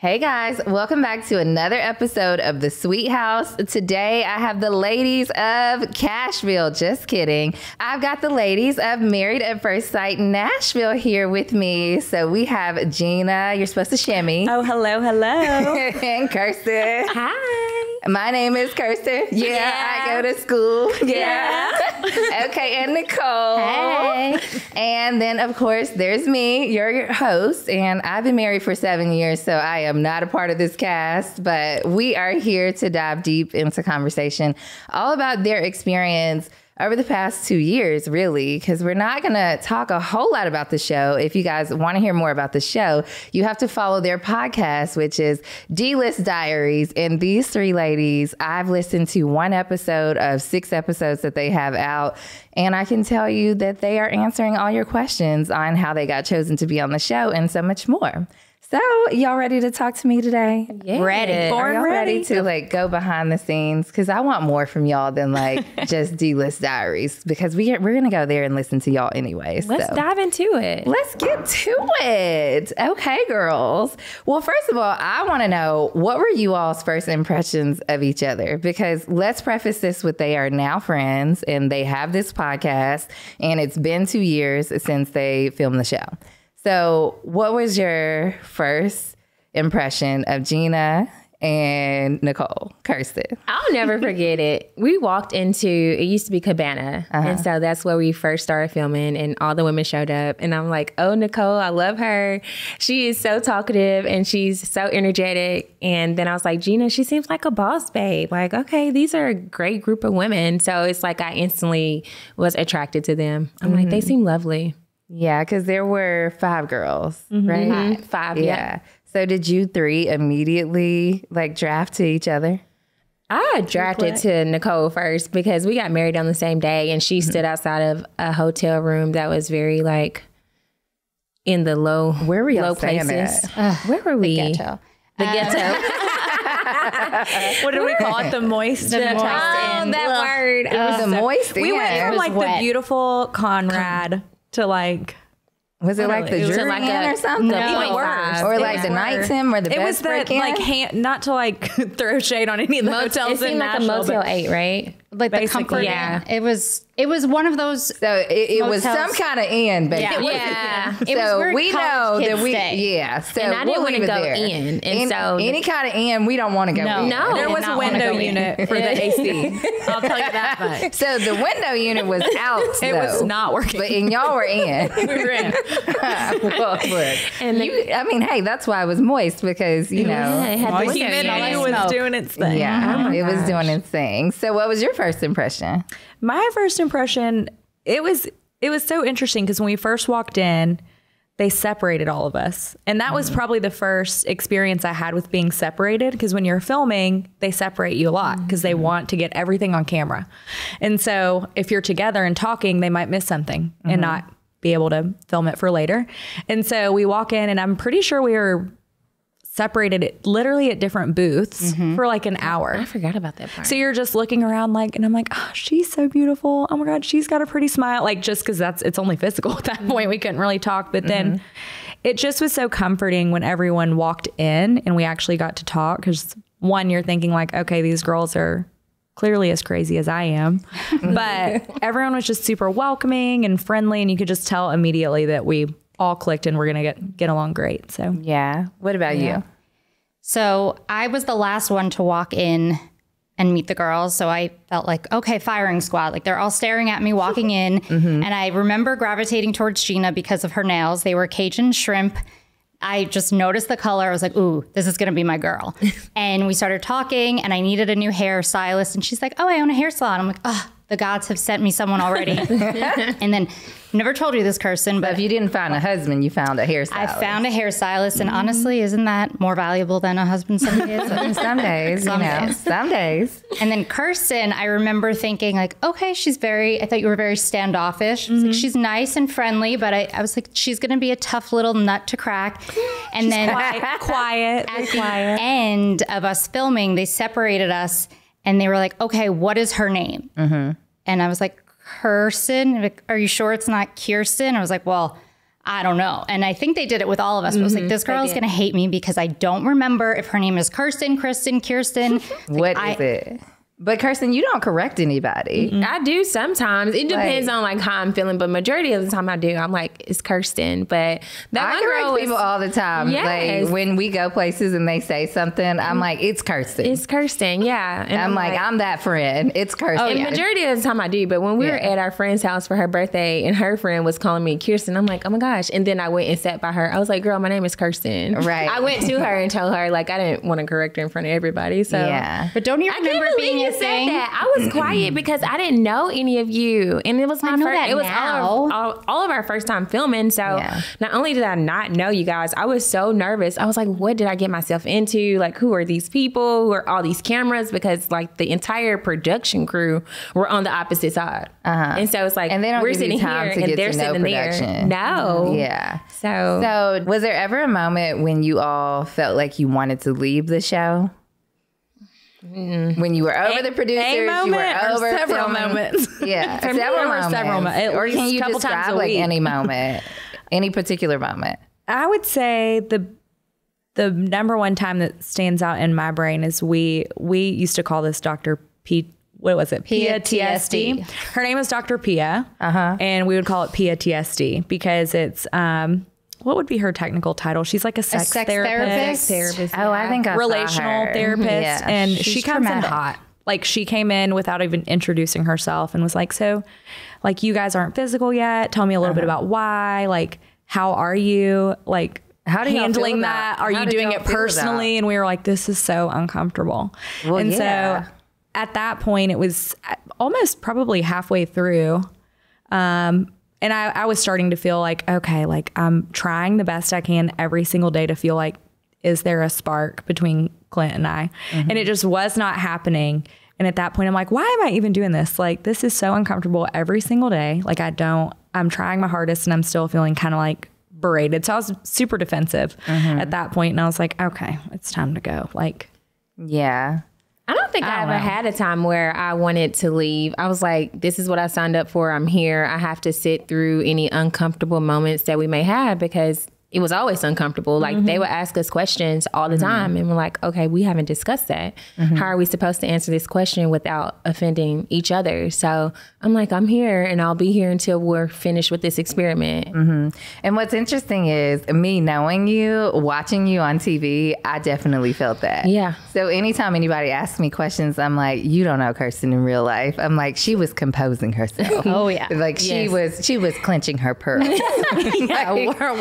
Hey guys, welcome back to another episode of The Sweet House. Today I have the ladies of Cashville. Just kidding. I've got the ladies of Married at First Sight Nashville here with me. So we have Gina. You're supposed to shimmy. Oh, hello. And Kirsten. Hi. My name is Kirsten. Yeah, I go to school. Yeah. Okay, and Nicole. Hey. And then, of course, there's me, your host. And I've been married for 7 years, so I am not a part of this cast. But we are here to dive deep into conversation all about their experience over the past 2 years, really, because we're not going to talk a whole lot about the show. If you guys want to hear more about the show, you have to follow their podcast, which is D-List Diaries. And these three ladies, I've listened to one episode of 6 episodes that they have out. And I can tell you that they are answering all your questions on how they got chosen to be on the show and so much more. So, y'all ready to talk to me today? Yeah. Ready. Are y'all ready to go behind the scenes? Because I want more from y'all than just D-List Diaries, because we're going to go there and listen to y'all anyway. Let's dive into it. Let's get to it. Okay, girls. Well, first of all, I want to know, what were you all's first impressions of each other? Because let's preface this with, they are now friends and they have this podcast, and it's been 2 years since they filmed the show. So what was your first impression of Gina and Nicole? Kirsten? I'll never forget it. We walked into, it used to be Cabana. And so that's where we first started filming, and all the women showed up. And I'm like, oh, Nicole, I love her. She is so talkative and she's so energetic. And then I was like, Gina, she seems like a boss babe. Like, okay, these are a great group of women. So it's like I instantly was attracted to them. I'm like, they seem lovely. Yeah, because there were 5 girls, right? 5, yeah. So did you 3 immediately draft to each other? I drafted to Nicole first because we got married on the same day, and she stood outside of a hotel room that was very in the low, where were y'all low places. Where were we? The ghetto. The ghetto. What do we call it? The moist. That word. It was the moist. We went from the beautiful Conrad to was it like the Jury Inn or something? No. Or the Night Tim where the it was best that not to throw shade on any of the hotels it seemed in like Nashville, a Motel 8, right? Like the comfort. Yeah. It was one of those. So it was some kind of inn, basically. Yeah. It was So where we know college that kids stay. So And I didn't want to go there. in. And so any kind of inn, we don't want to go in. No. there was a window unit for the AC. I'll tell you that much. So the window unit was out. It was not working. And y'all were in. We were in. Well, look. And hey, that's why it was moist, because, it had The the humidity was doing its thing. Yeah, it was doing its thing. So what was your first impression? My first impression, it was so interesting because when we first walked in, they separated all of us. And that was probably the first experience I had with being separated, because when you're filming, they separate you a lot because they want to get everything on camera. And so if you're together and talking, they might miss something and not be able to film it for later. And so we walk in, and I'm pretty sure we were separated literally at different booths for an hour. I forgot about that part. So you're just looking around and I'm like, oh, she's so beautiful. Oh my God, she's got a pretty smile. Just because it's only physical at that point. We couldn't really talk. But then it just was so comforting when everyone walked in and we actually got to talk. Because one, you're thinking okay, these girls are clearly as crazy as I am. But everyone was just super welcoming and friendly. And you could just tell immediately that we all clicked and we're going to get along great. So yeah. What about you? So I was the last one to walk in and meet the girls. So I felt okay, firing squad. They're all staring at me walking in. And I remember gravitating towards Gina because of her nails. They were Cajun shrimp. I just noticed the color. I was like, ooh, this is going to be my girl. And we started talking, and I needed a new hairstylist. And she's like, oh, I own a hair salon. I'm like, oh, the gods have sent me someone already. And then, never told you this, Kirsten, but if you didn't find a husband, you found a hairstylist. I found a hairstylist, and honestly, isn't that more valuable than a husband some days? Some days, some days. And then Kirsten, I remember thinking okay, I thought you were very standoffish. I was like, she's nice and friendly, but I was like, she's going to be a tough little nut to crack. And she's then quiet. At the end of us filming, they separated us, and they were like, okay, what is her name? And I was like, Kirsten. Are you sure it's not Kirsten? I was like, well, I don't know. And I think they did it with all of us. But it was like, this girl's going to hate me because I don't remember if her name is Kirsten, Kirsten. What is it? But Kirsten, you don't correct anybody. I do sometimes. It depends on like how I'm feeling, but majority of the time I do. I'm like, it's Kirsten. But that I one girl correct people all the time. Yes. Like when we go places and they say something, I'm like, it's Kirsten. It's Kirsten, yeah. And I'm like, I'm that friend. It's Kirsten. And majority of the time I do, but when we were at our friend's house for her birthday and her friend was calling me Kirsten, I'm like, oh my gosh. And then I went and sat by her. I was like, girl, my name is Kirsten. Right. I went to her and told her, like, I didn't want to correct her in front of everybody. So yeah. But don't you remember it being a thing? I was quiet because I didn't know any of you. And it was my first, it was all of our first time filming. So not only did I not know you guys, I was so nervous. I was like, what did I get myself into? Like, who are these people? Who are all these cameras? Because like the entire production crew were on the opposite side. And so it's like, and they don't we're give sitting you time here to and they're sitting there. No. Yeah. So was there ever a moment when you all felt like you wanted to leave the show? When you were over the producers, you were over several filming. moments. Yeah, Several moments. Or can you describe like any moment, any particular moment? I would say the number one time that stands out in my brain is we used to call this Dr. P. What was it? Pia TSD. Her name is Dr. Pia, and we would call it Pia TSD because it's what would be her technical title? She's like a sex therapist. Oh, I think I relational saw her. therapist, Yeah. and She's she comes in traumatic. hot. Like she came in without even introducing herself and was like, "So, like you guys aren't physical yet. Tell me a little bit about why. Like, how are you? Like." How do y'all handling feel that? about- Are how you did doing y'all it feel personally? And we were like, this is so uncomfortable. Well, and yeah. so at that point, it was almost probably halfway through. And I was starting to feel like, okay, like I'm trying the best I can every single day to feel like, is there a spark between Clint and I? And it just was not happening. And at that point, I'm like, why am I even doing this? Like, this is so uncomfortable every single day. Like, I'm trying my hardest and I'm still feeling kind of like berated. So I was super defensive at that point. And I was like, okay, it's time to go. Like, Yeah. I don't think I ever had a time where I wanted to leave. I was like, this is what I signed up for. I'm here. I have to sit through any uncomfortable moments that we may have because it was always uncomfortable. Like they would ask us questions all the time and we're like, okay, we haven't discussed that. How are we supposed to answer this question without offending each other? So I'm like, I'm here and I'll be here until we're finished with this experiment. And what's interesting is me knowing you, watching you on TV, I definitely felt that. Yeah. So anytime anybody asks me questions, I'm like, you don't know Kirsten in real life. I'm like, she was composing herself. Oh, yeah. Like she was clenching her pearls.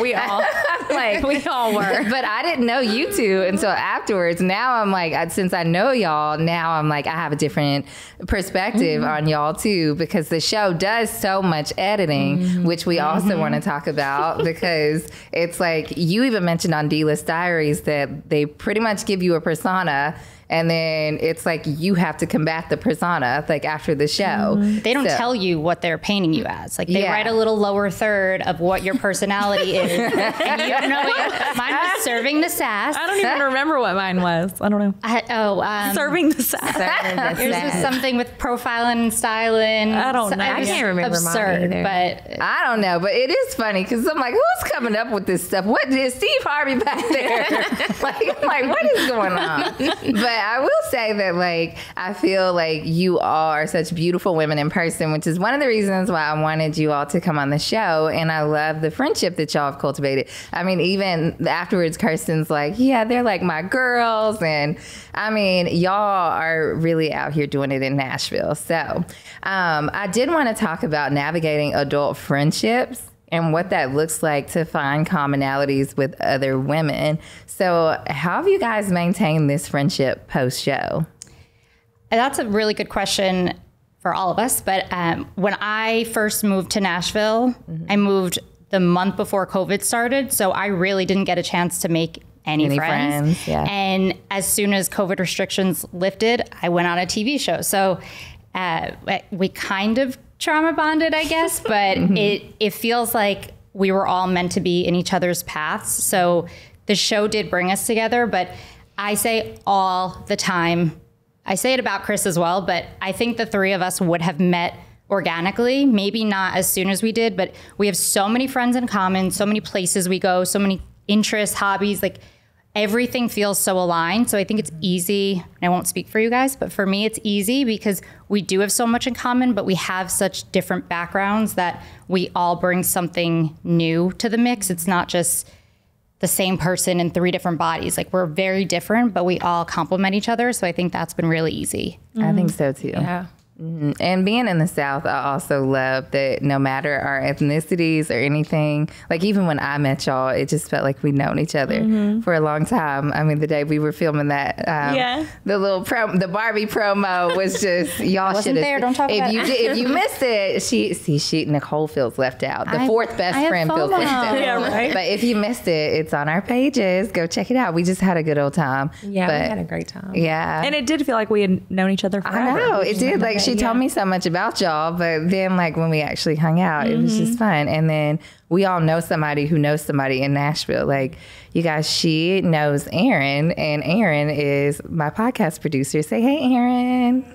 we all. Like We all were. But I didn't know you two until afterwards. Now I'm like, since I know y'all, now I'm like, I have a different perspective on y'all too, because the show does so much editing, which we also want to talk about, because it's like, you even mentioned on D-List Diaries that they pretty much give you a persona. And then it's like you have to combat the persona like after the show. They don't tell you what they're painting you as. Like they write a little lower third of what your personality is. And you don't know it. Mine was serving the sass. I don't even remember what mine was. I don't know. Serving the sass. Yours was something with profiling and styling. I don't know. I can't remember mine absurd, either. but I don't know, but it is funny because I'm like, who's coming up with this stuff? What is Steve Harvey back there? I'm like, what is going on? But I will say that, like, I feel like you all are such beautiful women in person, which is one of the reasons why I wanted you all to come on the show. And I love the friendship that y'all have cultivated. I mean, even afterwards, Kirsten's like, yeah, they're like my girls. And I mean, y'all are really out here doing it in Nashville. So I did want to talk about navigating adult friendships and what that looks like to find commonalities with other women. So how have you guys maintained this friendship post-show? that's a really good question for all of us. But when I first moved to Nashville, I moved the month before COVID started. So I really didn't get a chance to make any friends. Yeah. And as soon as COVID restrictions lifted, I went on a TV show. So we kind of trauma bonded, I guess, but it feels like we were all meant to be in each other's paths. So the show did bring us together, but I say all the time, I say it about Chris as well, but I think the three of us would have met organically, maybe not as soon as we did, but we have so many friends in common, so many places we go, so many interests, hobbies, like everything feels so aligned. So I think it's easy. And I won't speak for you guys, but for me, it's easy because we do have so much in common, but we have such different backgrounds that we all bring something new to the mix. It's not just the same person in 3 different bodies. Like we're very different, but we all complement each other. So I think that's been really easy. I think so too. Yeah. And being in the South, I also love that no matter our ethnicities or anything, like even when I met y'all, it just felt like we'd known each other for a long time. I mean, the day we were filming that, the little the Barbie promo was just, y'all should have. Don't talk about it. If you missed it, Nicole feels left out. The fourth best friend feels left out. Yeah, right. But if you missed it, it's on our pages. Go check it out. We just had a good old time. Yeah, but, we had a great time. Yeah. And it did feel like we had known each other forever. I know it did. Like she told me so much about y'all, but then like when we actually hung out, it was just fun. And then we all know somebody who knows somebody in Nashville. Like you guys, she knows Erin, and Erin is my podcast producer. Say hey, Erin.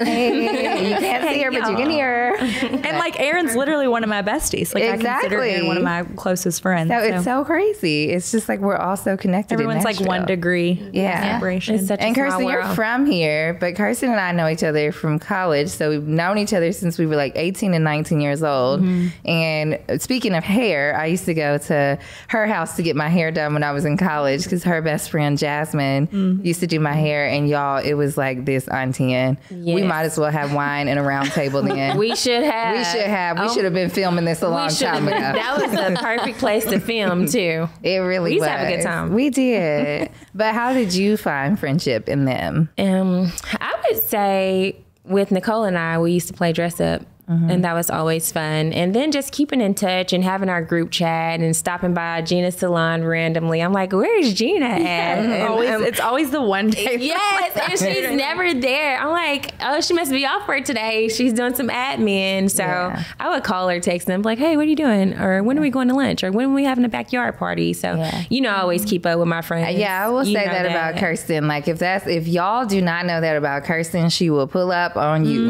Hey, you can't see her, but you can hear her. And like Erin's literally one of my besties. Like I consider Erin one of my closest friends. So it's so crazy. It's just like we're all so connected. Everyone's like 1 degree separation. It's such a And small Kirsten, you're world. from here, but Kirsten and I know each other from college. So we've known each other since we were like 18 and 19 years old. And speaking of hair, I used to go to her house to get my hair done when I was in college because her best friend Jasmine used to do my hair. And y'all, it was like this on 10. We might as well have wine and a round table then. We should have. We should have been filming this a long time ago. That was the perfect place to film too. It really was. We used to have a good time. We did. But how did you find friendship in them? I would say with Nicole and I, we used to play dress up. And that was always fun. And then just keeping in touch and having our group chat and stopping by Gina's salon randomly. I'm like, where's Gina at? And, it's always the one day. yes, and she's never there. I'm like, oh, she must be off for today. She's doing some admin. So I would call her, text them, like, hey, what are you doing? Or when are we going to lunch? Or when are we having a backyard party? So, I always keep up with my friends. Yeah, I will say that about Kirsten. Like if y'all do not know that about Kirsten, she will pull up on you.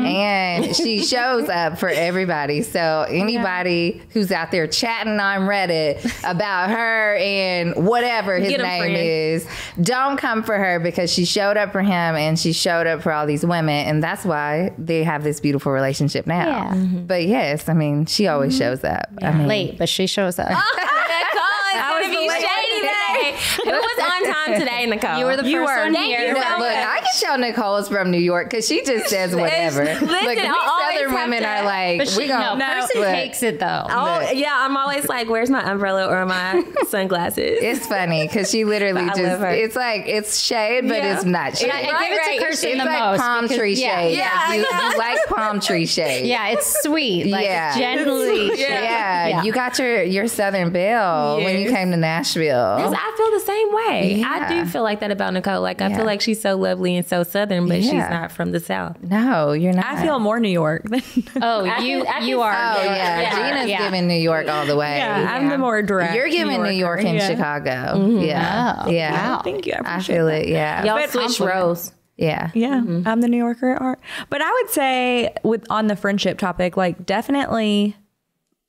And she shows up for everybody. So anybody who's out there chatting on Reddit about her and whatever his name is, don't come for her because she showed up for him and she showed up for all these women. And that's why they have this beautiful relationship now. Yeah. But yes, I mean, she always shows up. I mean, Late, but she shows up. I was be shady today. Who was on time today, Nicole? You were the first one Thank here. you so Look, much. I can tell Nicole's from New York because she just says whatever. Listen, Look, we I always Southern have women to- are like, But we gonna person look, takes it though. Oh, yeah, I'm always like, where's my umbrella or my sunglasses? It's funny because she literally But I just, love her. it's like, it's shade, but it's not shade. I give it to Kirsten It's the like most. palm because- tree yeah. shade. Yeah. You like palm tree shade. Yeah, it's sweet. Like Yeah. gently. Yeah, you got your Southern belle when you came to Nashville. Because I feel the same way. Yeah. I do feel like that about Nicole. Like, I feel like she's so lovely and so Southern, but she's not from the South. No, you're not. I feel more New York than Oh, I you can- are. Oh yeah, Gina's Yeah. giving New York all the way. I'm the more direct. You're giving New York and Chicago. Yeah, Oh, yeah. wow. Thank you. I I appreciate feel that. it. Yeah, Y'all But switch compliment. roles. yeah. Yeah, I'm the New Yorker at heart. But I would say on the friendship topic, like definitely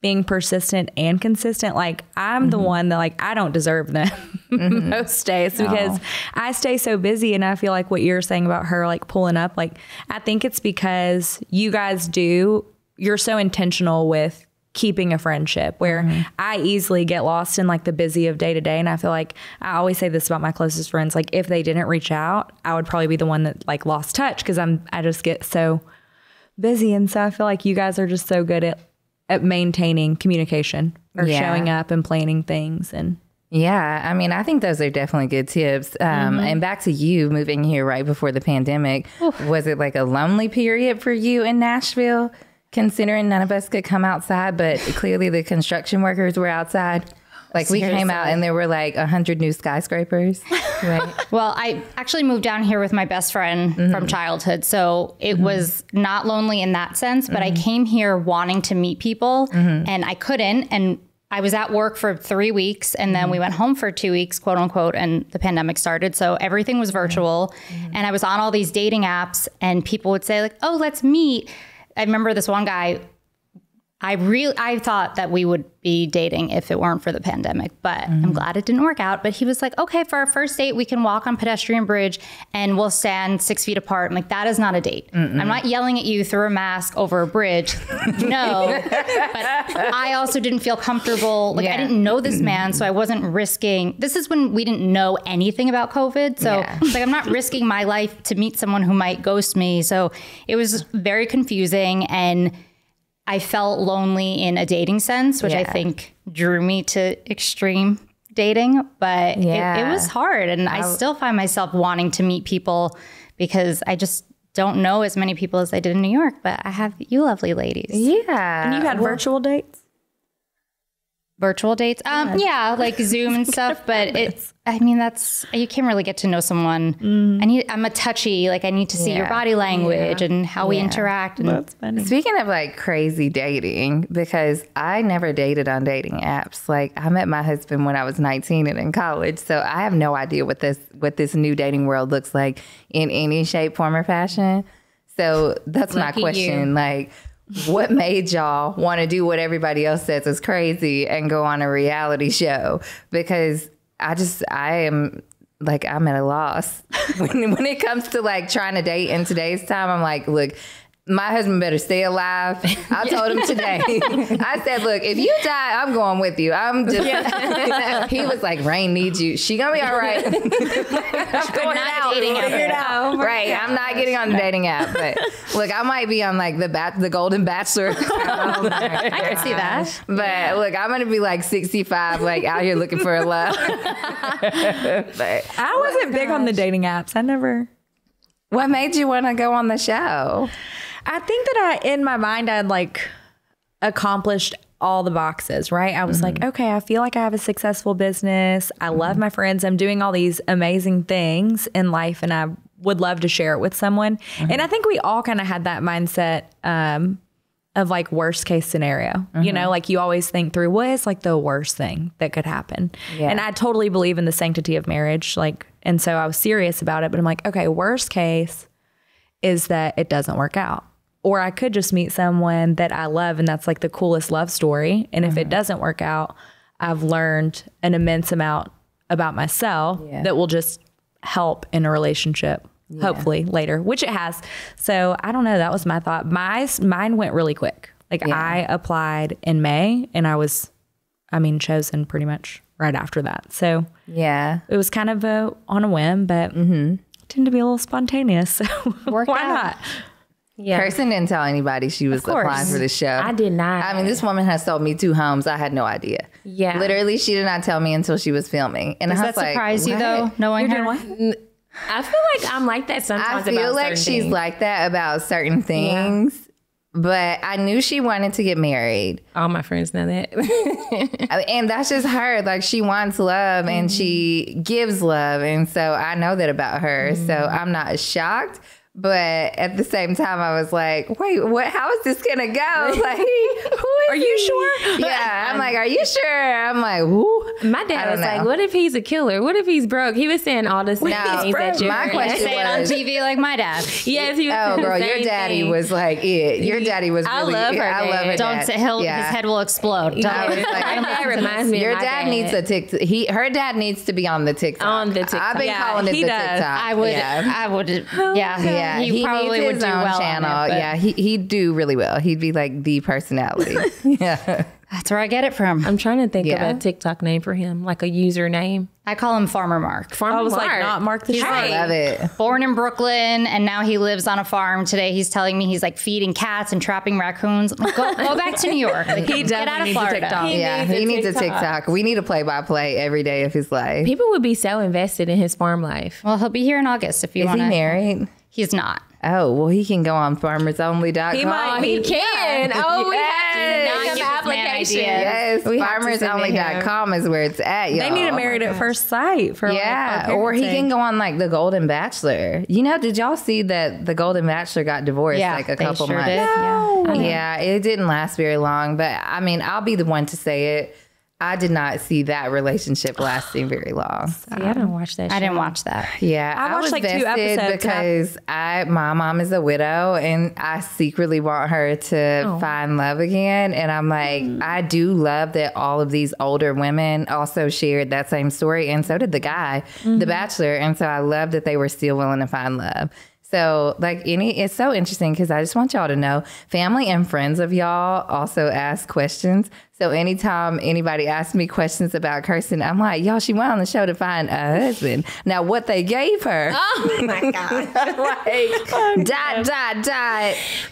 being persistent and consistent. Like I'm the one that like I don't deserve them most days because I stay so busy, and I feel like what you're saying about her like pulling up, like I think it's because you're so intentional with keeping a friendship where I easily get lost in like the busy of day to day. And I feel like I always say this about my closest friends, like if they didn't reach out, I would probably be the one that like lost touch because I just get so busy. And so I feel like you guys are just so good at maintaining communication or showing up and planning things. And Yeah, I mean, I think those are definitely good tips. And back to you moving here right before the pandemic, was it like a lonely period for you in Nashville, considering none of us could come outside, but clearly the construction workers were outside? Like we came out and there were like 100 new skyscrapers. Right. Well, I actually moved down here with my best friend from childhood. So it was not lonely in that sense, but I came here wanting to meet people and I couldn't. And I was at work for 3 weeks and then we went home for 2 weeks, quote unquote, and the pandemic started. So everything was virtual and I was on all these dating apps and people would say like, oh, let's meet. I remember this one guy, I thought that we would be dating if it weren't for the pandemic, but I'm glad it didn't work out. But he was like, okay, for our first date, we can walk on pedestrian bridge and we'll stand 6 feet apart. I'm like, that is not a date. I'm not yelling at you through a mask over a bridge. No. But I also didn't feel comfortable. Like I didn't know this man, so I wasn't risking. This is when we didn't know anything about COVID. So it's like, I'm not risking my life to meet someone who might ghost me. So it was very confusing, and I felt lonely in a dating sense, which I think drew me to extreme dating, but it was hard. And I still find myself wanting to meet people because I just don't know as many people as I did in New York, but I have you lovely ladies. Yeah. And you had virtual dates? Virtual dates? Yeah, like Zoom and stuff, but you can't really get to know someone. I'm a touchy, like I need to see your body language and how we interact. And That's funny. Speaking of like crazy dating, because I never dated on dating apps. Like I met my husband when I was 19 and in college. So I have no idea what this new dating world looks like in any shape, form, or fashion. So that's my question. Like, what made y'all want to do what everybody else says is crazy and go on a reality show? Because I'm at a loss when it comes to like trying to date in today's time. I'm like, look, my husband better stay alive. I told him today. I said, look, if you die, I'm going with you. I'm just. He was like, Rain needs you. She gonna be all right. I'm going not dating out. Right. I'm not getting on the dating app. But look, I might be on like the Golden Bachelor. I can see that. But look, I'm gonna be like 65, like out here looking for a love. But I wasn't big on the dating apps. I never. what made you want to go on the show? I think that in my mind, I'd like accomplished all the boxes, right? I was like, okay, I feel like I have a successful business. I love my friends. I'm doing all these amazing things in life, and I would love to share it with someone. And I think we all kind of had that mindset of like worst case scenario. You know, like you always think through what is like the worst thing that could happen. And I totally believe in the sanctity of marriage. Like, and so I was serious about it, but I'm like, okay, worst case is that it doesn't work out. Or I could just meet someone that I love, and that's like the coolest love story. And if it doesn't work out, I've learned an immense amount about myself that will just help in a relationship, hopefully later, which it has. So I don't know. That was my thought. Mine went really quick. Like I applied in May, and I was, chosen pretty much right after that. So it was kind of on a whim, but tend to be a little spontaneous. So why not? Yeah. Kirsten didn't tell anybody she was applying for the show. I did not. I mean, this woman has sold me 2 homes. I had no idea. Yeah. Literally, she did not tell me until she was filming. And Does I that was like, surprise you though? Knowing her? I feel like I'm like that sometimes. I feel about like certain she's things. like that about certain things. But I knew she wanted to get married. All my friends know that. And that's just her. Like, she wants love and she gives love. And so I know that about her. So I'm not shocked. But at the same time, I was like, wait, what? How is this going to go? Like, who is Are you sure? Yeah. I'm like, are you sure? I'm like, who? My dad was like, what if he's a killer? What if he's broke? He was saying all this things that you're my question Say it on TV like my dad. Yes, he was Oh, saying the girl, your same daddy thing. was like it. Your daddy was I really love her I love her Don't dad. say his head will explode. Don't. I was like, My dad reminds me your of my dad needs a TikTok. Her dad needs to be on the TikTok. On the TikTok. I've been Yeah, calling it he the does. TikTok. I would. Yeah, He probably needs would his do own well channel. on it. But Yeah, he'd do really well. He'd be like the personality. Yeah, that's where I get it from. I'm trying to think Yeah. of a TikTok name for him, like a username. I call him Farmer Mark. Farmer I was like, Mark. not Mark the He's Shrink. I love it. Born in Brooklyn, and now he lives on a farm. Today he's telling me he's like feeding cats and trapping raccoons. I'm like, go back to New York. Like, He get out definitely of needs a Florida. TikTok. Yeah, needs a he needs a TikTok. TikTok. We need a play-by-play every day of his life. People would be so invested in his farm life. Well, he'll be here in August if you Is want he to. married? He's not. Oh, well, he can go on farmersonly.com. He might. He can. Oh, we have Yes. to Not make give an this man application. ideas. Yes, We have to submit farmersonly.com is where it's at, y'all. They need a Married at First Sight for Yeah, like, or he parenting. can go on like the Golden Bachelor. You know, did y'all see that the Golden Bachelor got divorced Yeah, like a they couple sure months? did. Yeah. Yeah, it didn't last very long, but I mean, I'll be the one to say it. I did not see that relationship lasting very long. See, I don't watch that show. I didn't watch that. Yeah, I watched was like 2 vested episodes because my mom is a widow, and I secretly want her to find love again. And I'm like, I do love that all of these older women also shared that same story, and so did the guy, the Bachelor. And so I love that they were still willing to find love. So it's so interesting because I just want y'all to know, family and friends of y'all also ask questions. So anytime anybody asks me questions about Kirsten, I'm like, y'all, she went on the show to find a husband. Now what they gave her. Oh my God.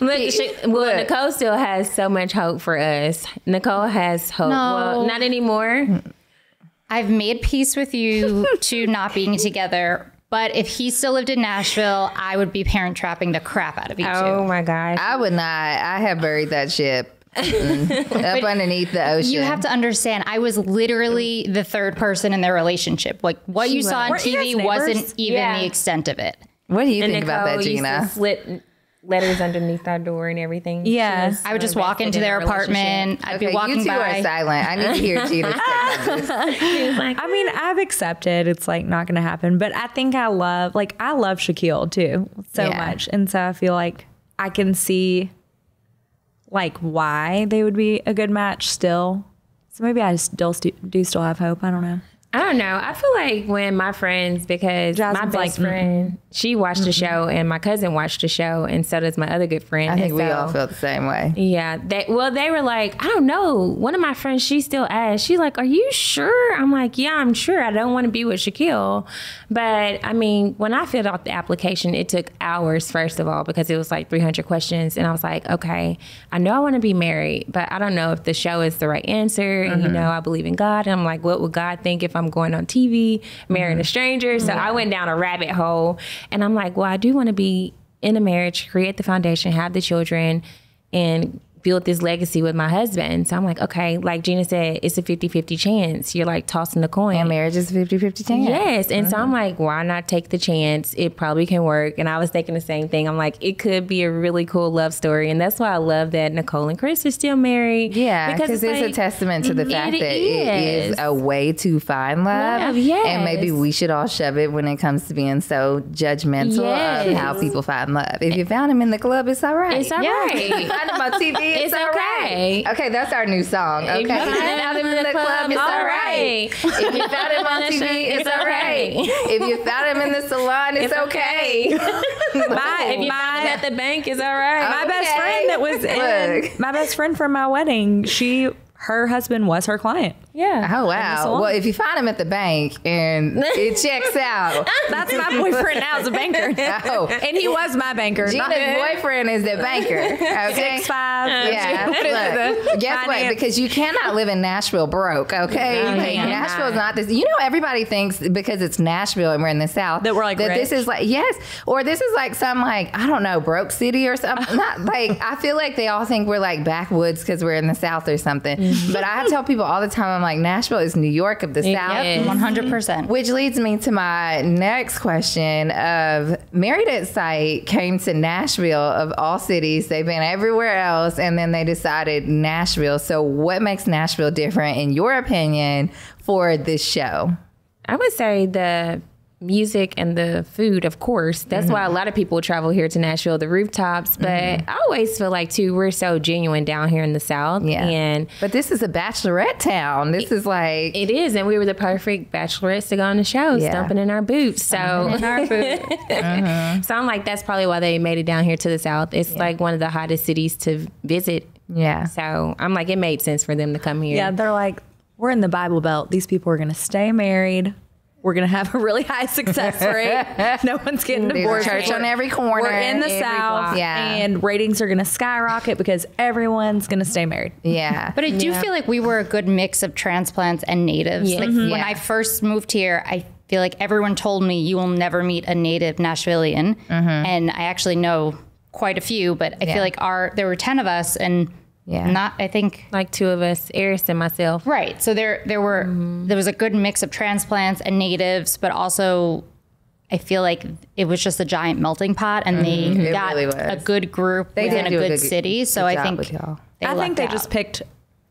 Look. Nicole still has so much hope for us. Nicole has hope. No. Well, not anymore. I've made peace with you two not being together. But if he still lived in Nashville, I would be parent trapping the crap out of you Oh two. my gosh. I would not. I have buried that ship up underneath the ocean. You have to understand, I was literally the third person in their relationship. Like what you saw on Weren't you guys TV neighbors? wasn't even Yeah. the extent of it. What do you And think about that, Nicole used Gina? to slip letters underneath our door and everything. Yeah. She was I would just so walk into invested in their our relationship. apartment. I'd be Okay, walking you two by. are silent. I need to hear Gina's take on this. I mean, I've accepted it's like not going to happen, but I think I love Shaquille too so Yeah. much. And so I feel like I can see like why they would be a good match still. So maybe I still do still have hope. I don't know. I don't know. I feel like when my friends, because my Jasmine's best like, friend, she watched the show and my cousin watched the show and so does my other good friend. I think And we so- all feel the same way. Yeah. They were like, I don't know. One of my friends, she still asked, she's like, are you sure? I'm like, yeah, I'm sure. I don't want to be with Shaquille. But I mean, when I filled out the application, it took hours, first of all, because it was like 300 questions. And I was like, okay, I know I want to be married, but I don't know if the show is the right answer. And, you know, I believe in God. And I'm like, what would God think if I'm going on TV, marrying a stranger? So I went down a rabbit hole and I'm like, well, I do want to be in a marriage, create the foundation, have the children, and build this legacy with my husband. So I'm like, okay, like Gina said, it's a 50-50 chance. You're like tossing the coin. And marriage is a 50-50 chance. Yes. And so I'm like, why not take the chance? It probably can work. And I was thinking the same thing. I'm like, it could be a really cool love story. And that's why I love that Nicole and Chris are still married. Yeah, because it's like, a testament to the fact it that it is is. a way to find love. Love, yes. And maybe we should all shove it when it comes to being so judgmental of Yes. how people find love. If you found him in the club, it's all right. It's all If right. you find him on TV, it's all right. okay. Okay, that's our new song. Okay, If you found him in the club, it's all right. If you found him on TV, it's all right. If you found him in the salon, it's okay. At the bank is all right. My best friend that was Look. my best friend from my wedding, her husband was her client. Yeah. Oh, wow. salon. Well, if you find him at the bank and it checks out. That's my boyfriend now is a banker. Oh. And he was my banker. Gina's boyfriend is the banker. Okay. 6'5". Yeah. Look, guess what? Because you cannot live in Nashville broke, okay? No, you cannot. Nashville's not this. You know, everybody thinks because it's Nashville and we're in the South That we're, like, that this rich? is like, yes, or this is like some like, I don't know, broke city or something. Not like, I feel like they all think we're like backwoods because we're in the South or something. But I tell people all the time, I'm like, Nashville is New York of the South. is. 100%. Which leads me to my next question of Married at Sight came to Nashville of all cities. They've been everywhere else and then they decided Nashville. So what makes Nashville different in your opinion for this show? I would say the music and the food, of course. That's why a lot of people travel here to Nashville, the rooftops. But I always feel like, too, we're so genuine down here in the South. Yeah. And But this is a bachelorette town. This is like... it is. And we were the perfect bachelorettes to go on the show, Yeah. stomping in our boots. So, so I'm like, that's probably why they made it down here to the South. It's like one of the hottest cities to visit. Yeah. So I'm like, it made sense for them to come here. Yeah, they're like, we're in the Bible Belt. These people are going to stay married. We're going to have a really high success rate. No one's getting There's a divorced. church on every corner. We're in the every South, block. Yeah. and ratings are going to skyrocket because everyone's going to stay married. Yeah. But I do feel like we were a good mix of transplants and natives. Yeah. Like when Yeah. I first moved here, I feel like everyone told me you will never meet a native Nashvilleian. And I actually know quite a few, but I Yeah. feel like there were 10 of us and Yeah. not, I think, Like two of us, Eris and myself. right. So there was a good mix of transplants and natives, but also I feel like it was just a giant melting pot and they It got really was. a good group They within did a do a good city. So I job think with y'all. I think lucked they out. just picked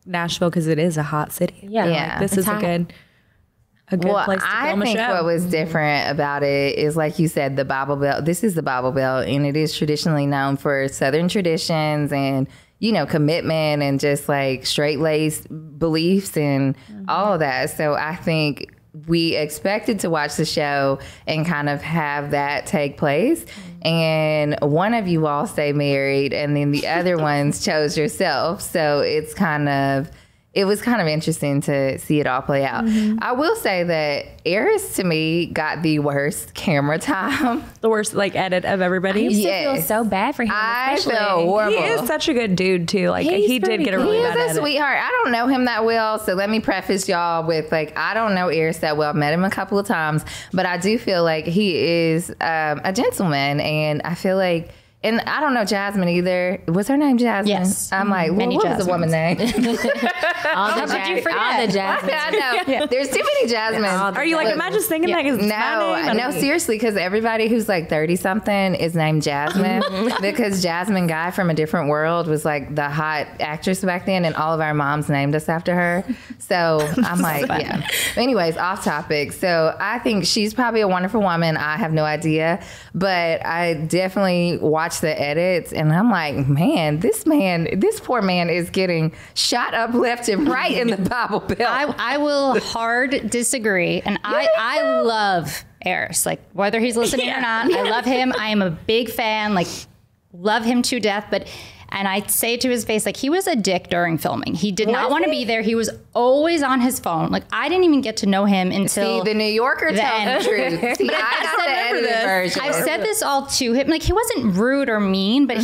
Nashville because it is a hot city. Yeah. Yeah. This is hot. a good place to I film a think show. what was different about it is, like you said, the Bible Belt. This is the Bible Belt, and it is traditionally known for Southern traditions and, you know, commitment and just like straight-laced beliefs and all of that. So I think we expected to watch the show and kind of have that take place. And one of you all stay married, and then the other ones chose yourself. So it was kind of interesting to see it all play out. I will say that Eris, to me, got the worst camera time. The worst like edit of everybody. I used to Yes. feel so bad for him. I especially. felt horrible. He is such a good dude too. Like He's he did pretty get a cool. really He bad is a edit. sweetheart. I don't know him that well, so let me preface y'all with, like, I don't know Eris that well. I've met him a couple of times, but I do feel like he is a gentleman, and I feel like, and I don't know Jasmine either. Was her name Jasmine? Yes. I'm like, well, Many what was the woman's name? All the Jasmine. I know. There's too many Jasmines. Are you like, am I just thinking that because it's my name? No, seriously, because everybody who's like 30 something is named Jasmine because Jasmine Guy from A Different World was like the hot actress back then, and all of our moms named us after her. So I'm like, yeah. Anyways, off topic. So I think she's probably a wonderful woman. I have no idea, but I definitely watched the edits, and I'm like, this poor man is getting shot up left and right in the Bible Belt. I will hard disagree, and I love Eris. Like, whether he's listening or not, I love him. I am a big fan. Like, love him to death. And I say to his face, like, he was a dick during filming. He did not want to be there. He was always on his phone. Like, I didn't even get to know him until See, the New Yorker tells end. the truth. See, I got the edited version. I've said this all to him. Like, he wasn't rude or mean, but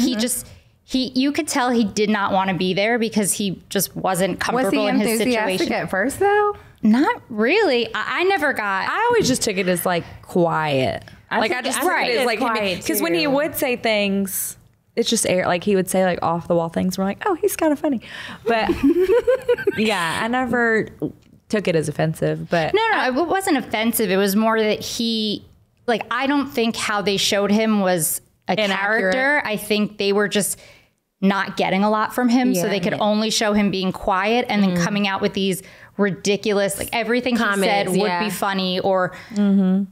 you could tell he did not want to be there because he just wasn't Was comfortable he in his enthusiastic situation. at first, though? Not really. I never got. I always just took it as like quiet. I just took it as like quiet because when he would say things, it's just air. Like he would say like off the wall things. We're like, oh, he's kind of funny, but yeah, I never took it as offensive. But No, it wasn't offensive. It was more that I don't think how they showed him was a Inaccurate. character. I think they were just not getting a lot from him, so they could only show him being quiet and then coming out with these ridiculous, like everything he said Comments, would be funny or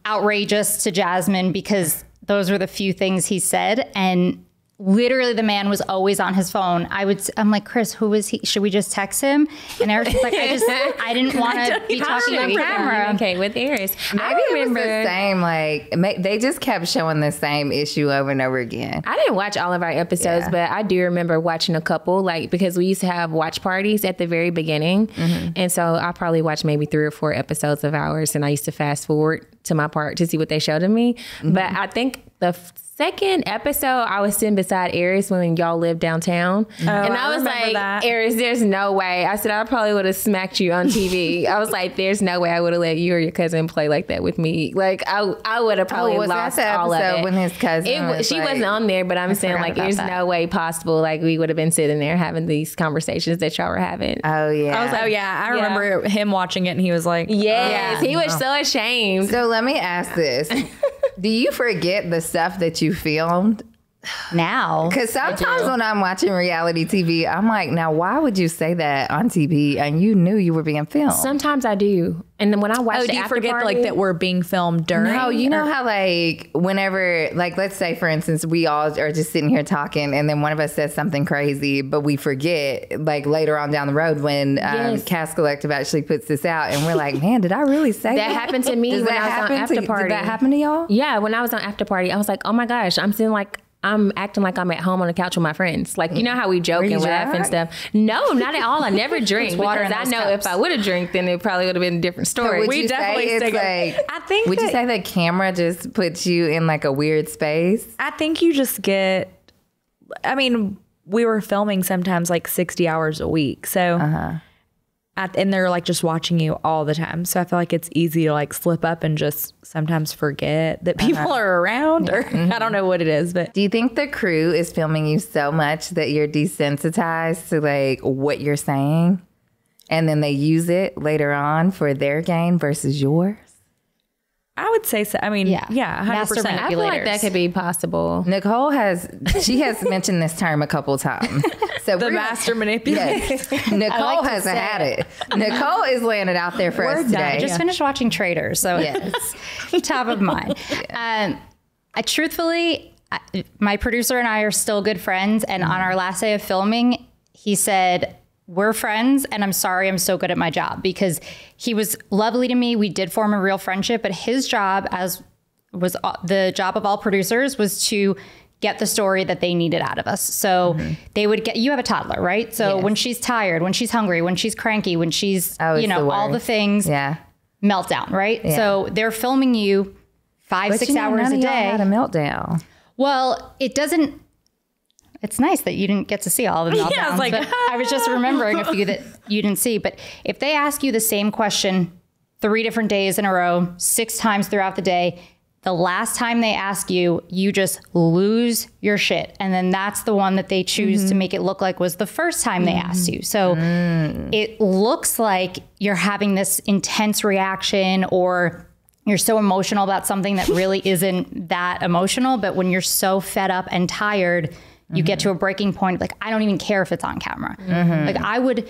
outrageous to Jasmine because those were the few things he said. And literally the man was always on his phone. I'm like, Chris, who is he? Should we just text him? And Eric's like, I didn't want to be talking on camera. Okay, with Eris. Maybe I remember. it was the same, like, they just kept showing the same issue over and over again. I didn't watch all of our episodes, but I do remember watching a couple, like, because we used to have watch parties at the very beginning. And so I probably watched maybe 3 or 4 episodes of ours, and I used to fast forward to my part to see what they showed to me. But I think the second episode, I was sitting beside Eris when y'all lived downtown. And I was remember like, that. Eris, there's no way. I said, I probably would have smacked you on TV. I was like, there's no way I would have let you or your cousin play like that with me. Like, I would have probably was lost that the all of episode it. when his cousin She was wasn't like- on there, but I'm saying, forgot like, about there's that. no way possible. Like, we would have been sitting there having these conversations that y'all were having. Oh, yeah. I was like, oh yeah, I remember him watching it, and he was like, Yes, he was so ashamed. So let me ask this. Do you forget the stuff that you filmed? Now. Because sometimes when I'm watching reality TV, I'm like, now why would you say that on TV and you knew you were being filmed? Sometimes I do. And then when I watch oh, the do you after forget party, like that we're being filmed during? No, you know how like whenever, like let's say for instance, we all are just sitting here talking and then one of us says something crazy, but we forget like later on down the road when Yes. Cast Collective actually puts this out and we're like, man, did I really say that? That happened to me Does when that I was on happen after to, party. Did that happen to y'all? Yeah, when I was on after party, I was like, oh my gosh, I'm acting like I'm at home on the couch with my friends. Like, you know how we joke Were you and laugh and drunk? stuff? No, not at all. I never drink water because in I those know cups. if I would have drank, then it probably would have been a different So story. would We you definitely say it's stick like, I think would you that- say the camera just puts you in like a weird space? I think you just get, I mean, we were filming sometimes like 60 hours a week. So, and they're like just watching you all the time. So I feel like it's easy to like slip up and just sometimes forget that people are around or I don't know what it is, but Do you think the crew is filming you so much that you're desensitized to like what you're saying and then they use it later on for their gain versus yours? I would say so. I mean, Yeah. yeah, 100%. Master I feel like that manipulators. could be possible. Nicole has mentioned this term a couple times. So The master manipulator. Yes. Nicole like to hasn't say had it. Nicole is laying it out there for us I today. just finished watching Traders, so Yes. it's top of mind. I truthfully, my producer and I are still good friends. And on our last day of filming, he said, we're friends and I'm sorry I'm so good at my job, because he was lovely to me. We did form a real friendship, but his job, as was the job of all producers, was to get the story that they needed out of us. So they would get, you have a toddler, right? So Yes. when she's tired, when she's hungry, when she's cranky, when she's, It's the all the worst. things, Yeah. meltdown, right? Yeah. So they're filming you 5-6 hours none a of y'all day. had a meltdown. Well, it doesn't. It's nice that you didn't get to see all of the meltdowns. Yeah, I was like, but I was just remembering a few that you didn't see. But if they ask you the same question 3 different days in a row, 6 times throughout the day, the last time they ask you, you just lose your shit. And then that's the one that they choose to make it look like was the first time they asked you. So it looks like you're having this intense reaction, or you're so emotional about something that really isn't that emotional. But when you're so fed up and tired, you get to a breaking point. Like, I don't even care if it's on camera. Like, I would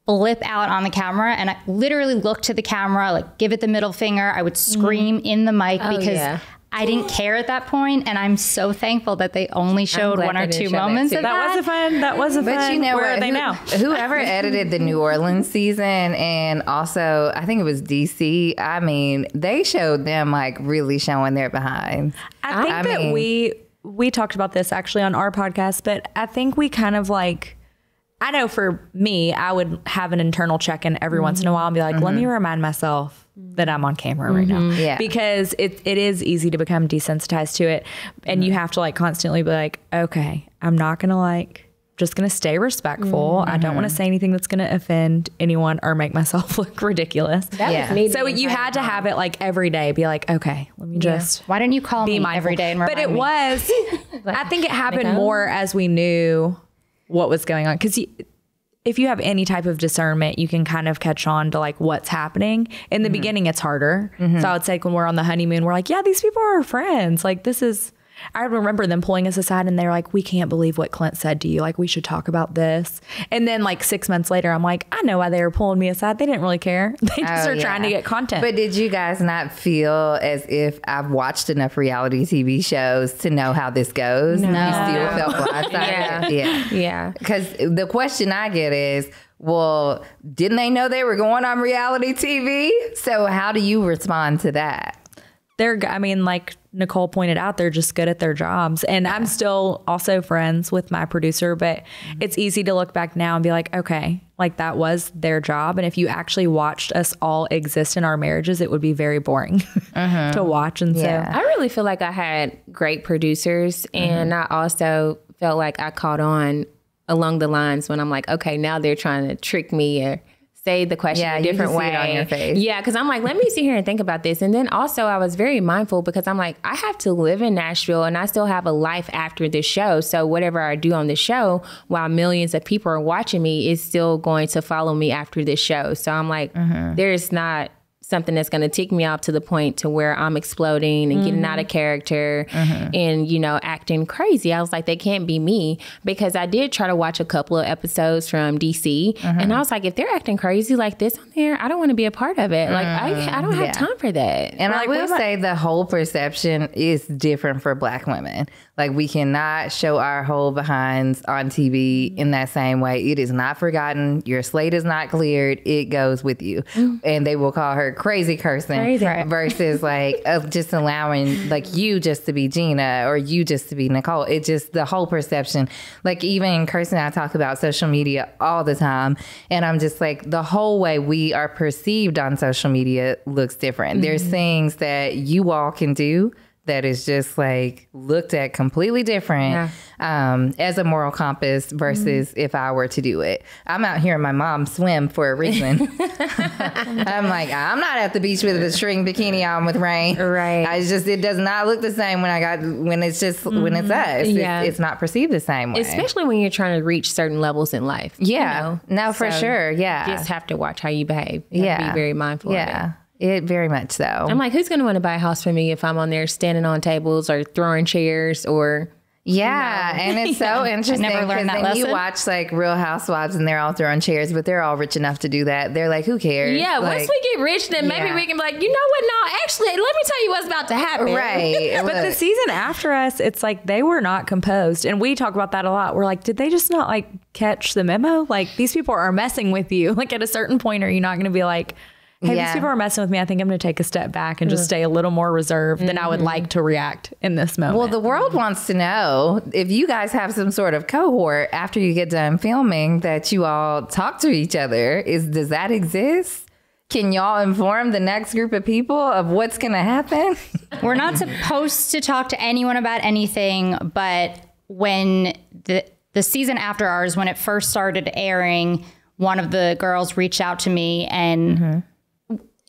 flip out on the camera and I literally look to the camera, like give it the middle finger. I would scream in the mic because I didn't care at that point. And I'm so thankful that they only showed glad 1 or they didn't 2 show that moments too. of That was a fun. That was a fun. But you know Where what? are they now? Whoever edited the New Orleans season, and also I think it was DC. I mean, they showed them like really showing their behind. I think that we talked about this actually on our podcast, but I think we kind of like, I know for me, I would have an internal check-in every once in a while and be like, let me remind myself that I'm on camera right now. Yeah. Because it is easy to become desensitized to it. And you have to like constantly be like, okay, I'm not going to like, just going to stay respectful. I don't want to say anything that's going to offend anyone or make myself look ridiculous. That was me. So you had to have it like every day, be like, okay, let me just Why didn't you call me mindful. every day and remind But it me? was, I think it happened Nicole? more as we knew what was going on. Because if you have any type of discernment, you can kind of catch on to like what's happening. In the beginning, it's harder. So I would say when we're on the honeymoon, we're like, yeah, these people are our friends. Like this is, I remember them pulling us aside and they're like, we can't believe what Clint said to you. Like we should talk about this. And then like 6 months later, I'm like, I know why they were pulling me aside. They didn't really care. They just are trying to get content. But did you guys not feel as if I've watched enough reality TV shows to know how this goes? No. You still felt blindsided? Yeah. Because the question I get is, well, didn't they know they were going on reality TV? So how do you respond to that? I mean, like Nicole pointed out, they're just good at their jobs. And I'm still also friends with my producer, but it's easy to look back now and be like, okay, like that was their job. And if you actually watched us all exist in our marriages, it would be very boring to watch. And so I really feel like I had great producers, and I also felt like I caught on along the lines when I'm like, okay, now they're trying to trick me or say the question a different you way. can see it on your face. Yeah, because I'm like, let me sit here and think about this. And then also I was very mindful because I'm like, I have to live in Nashville and I still have a life after this show. So whatever I do on the show, while millions of people are watching me, is still going to follow me after this show. So I'm like, there's not something that's going to take me up to the point to where I'm exploding and getting out of character and, you know, acting crazy. I was like, they can't be me, because I did try to watch a couple of episodes from DC and I was like, if they're acting crazy like this on there, I don't want to be a part of it. Like, I don't have time for that. And I will say the whole perception is different for Black women. Like, we cannot show our whole behinds on TV in that same way. It is not forgotten. Your slate is not cleared. It goes with you. And they will call her crazy person versus like just allowing like you just to be Gina or you just to be Nicole. It just, the whole perception, like even Kirsten and I talk about social media all the time. And I'm just like, the whole way we are perceived on social media looks different. There's things that you all can do that is just like looked at completely different as a moral compass versus if I were to do it. I'm out hearing my mom swim for a reason. I'm like, I'm not at the beach with a string bikini on with rain. Right. It does not look the same when it's us. Yeah. It's not perceived the same way. Especially when you're trying to reach certain levels in life. Yeah. You know? No, for sure. Yeah. You just have to watch how you behave. You have to be very mindful of it. Yeah. It very much so. I'm like, who's going to want to buy a house for me if I'm on there standing on tables or throwing chairs or Yeah, and it's so interesting never because learned that then you lesson. watch like Real Housewives and they're all throwing chairs, but they're all rich enough to do that. They're like, who cares? Yeah, like, once we get rich, then maybe yeah. we can be like, you know what? No, actually, let me tell you what's about to happen. right. But the season after us, it's like they were not composed. And we talk about that a lot. We're like, did they just not like catch the memo? Like these people are messing with you. Like at a certain point, are you not going to be like, hey, Yeah. these people are messing with me. I think I'm going to take a step back and just stay a little more reserved than I would like to react in this moment. Well, the world wants to know if you guys have some sort of cohort after you get done filming that you all talk to each other. Does that exist? Can y'all inform the next group of people of what's going to happen? We're not supposed to talk to anyone about anything, but when the season after ours, when it first started airing, one of the girls reached out to me and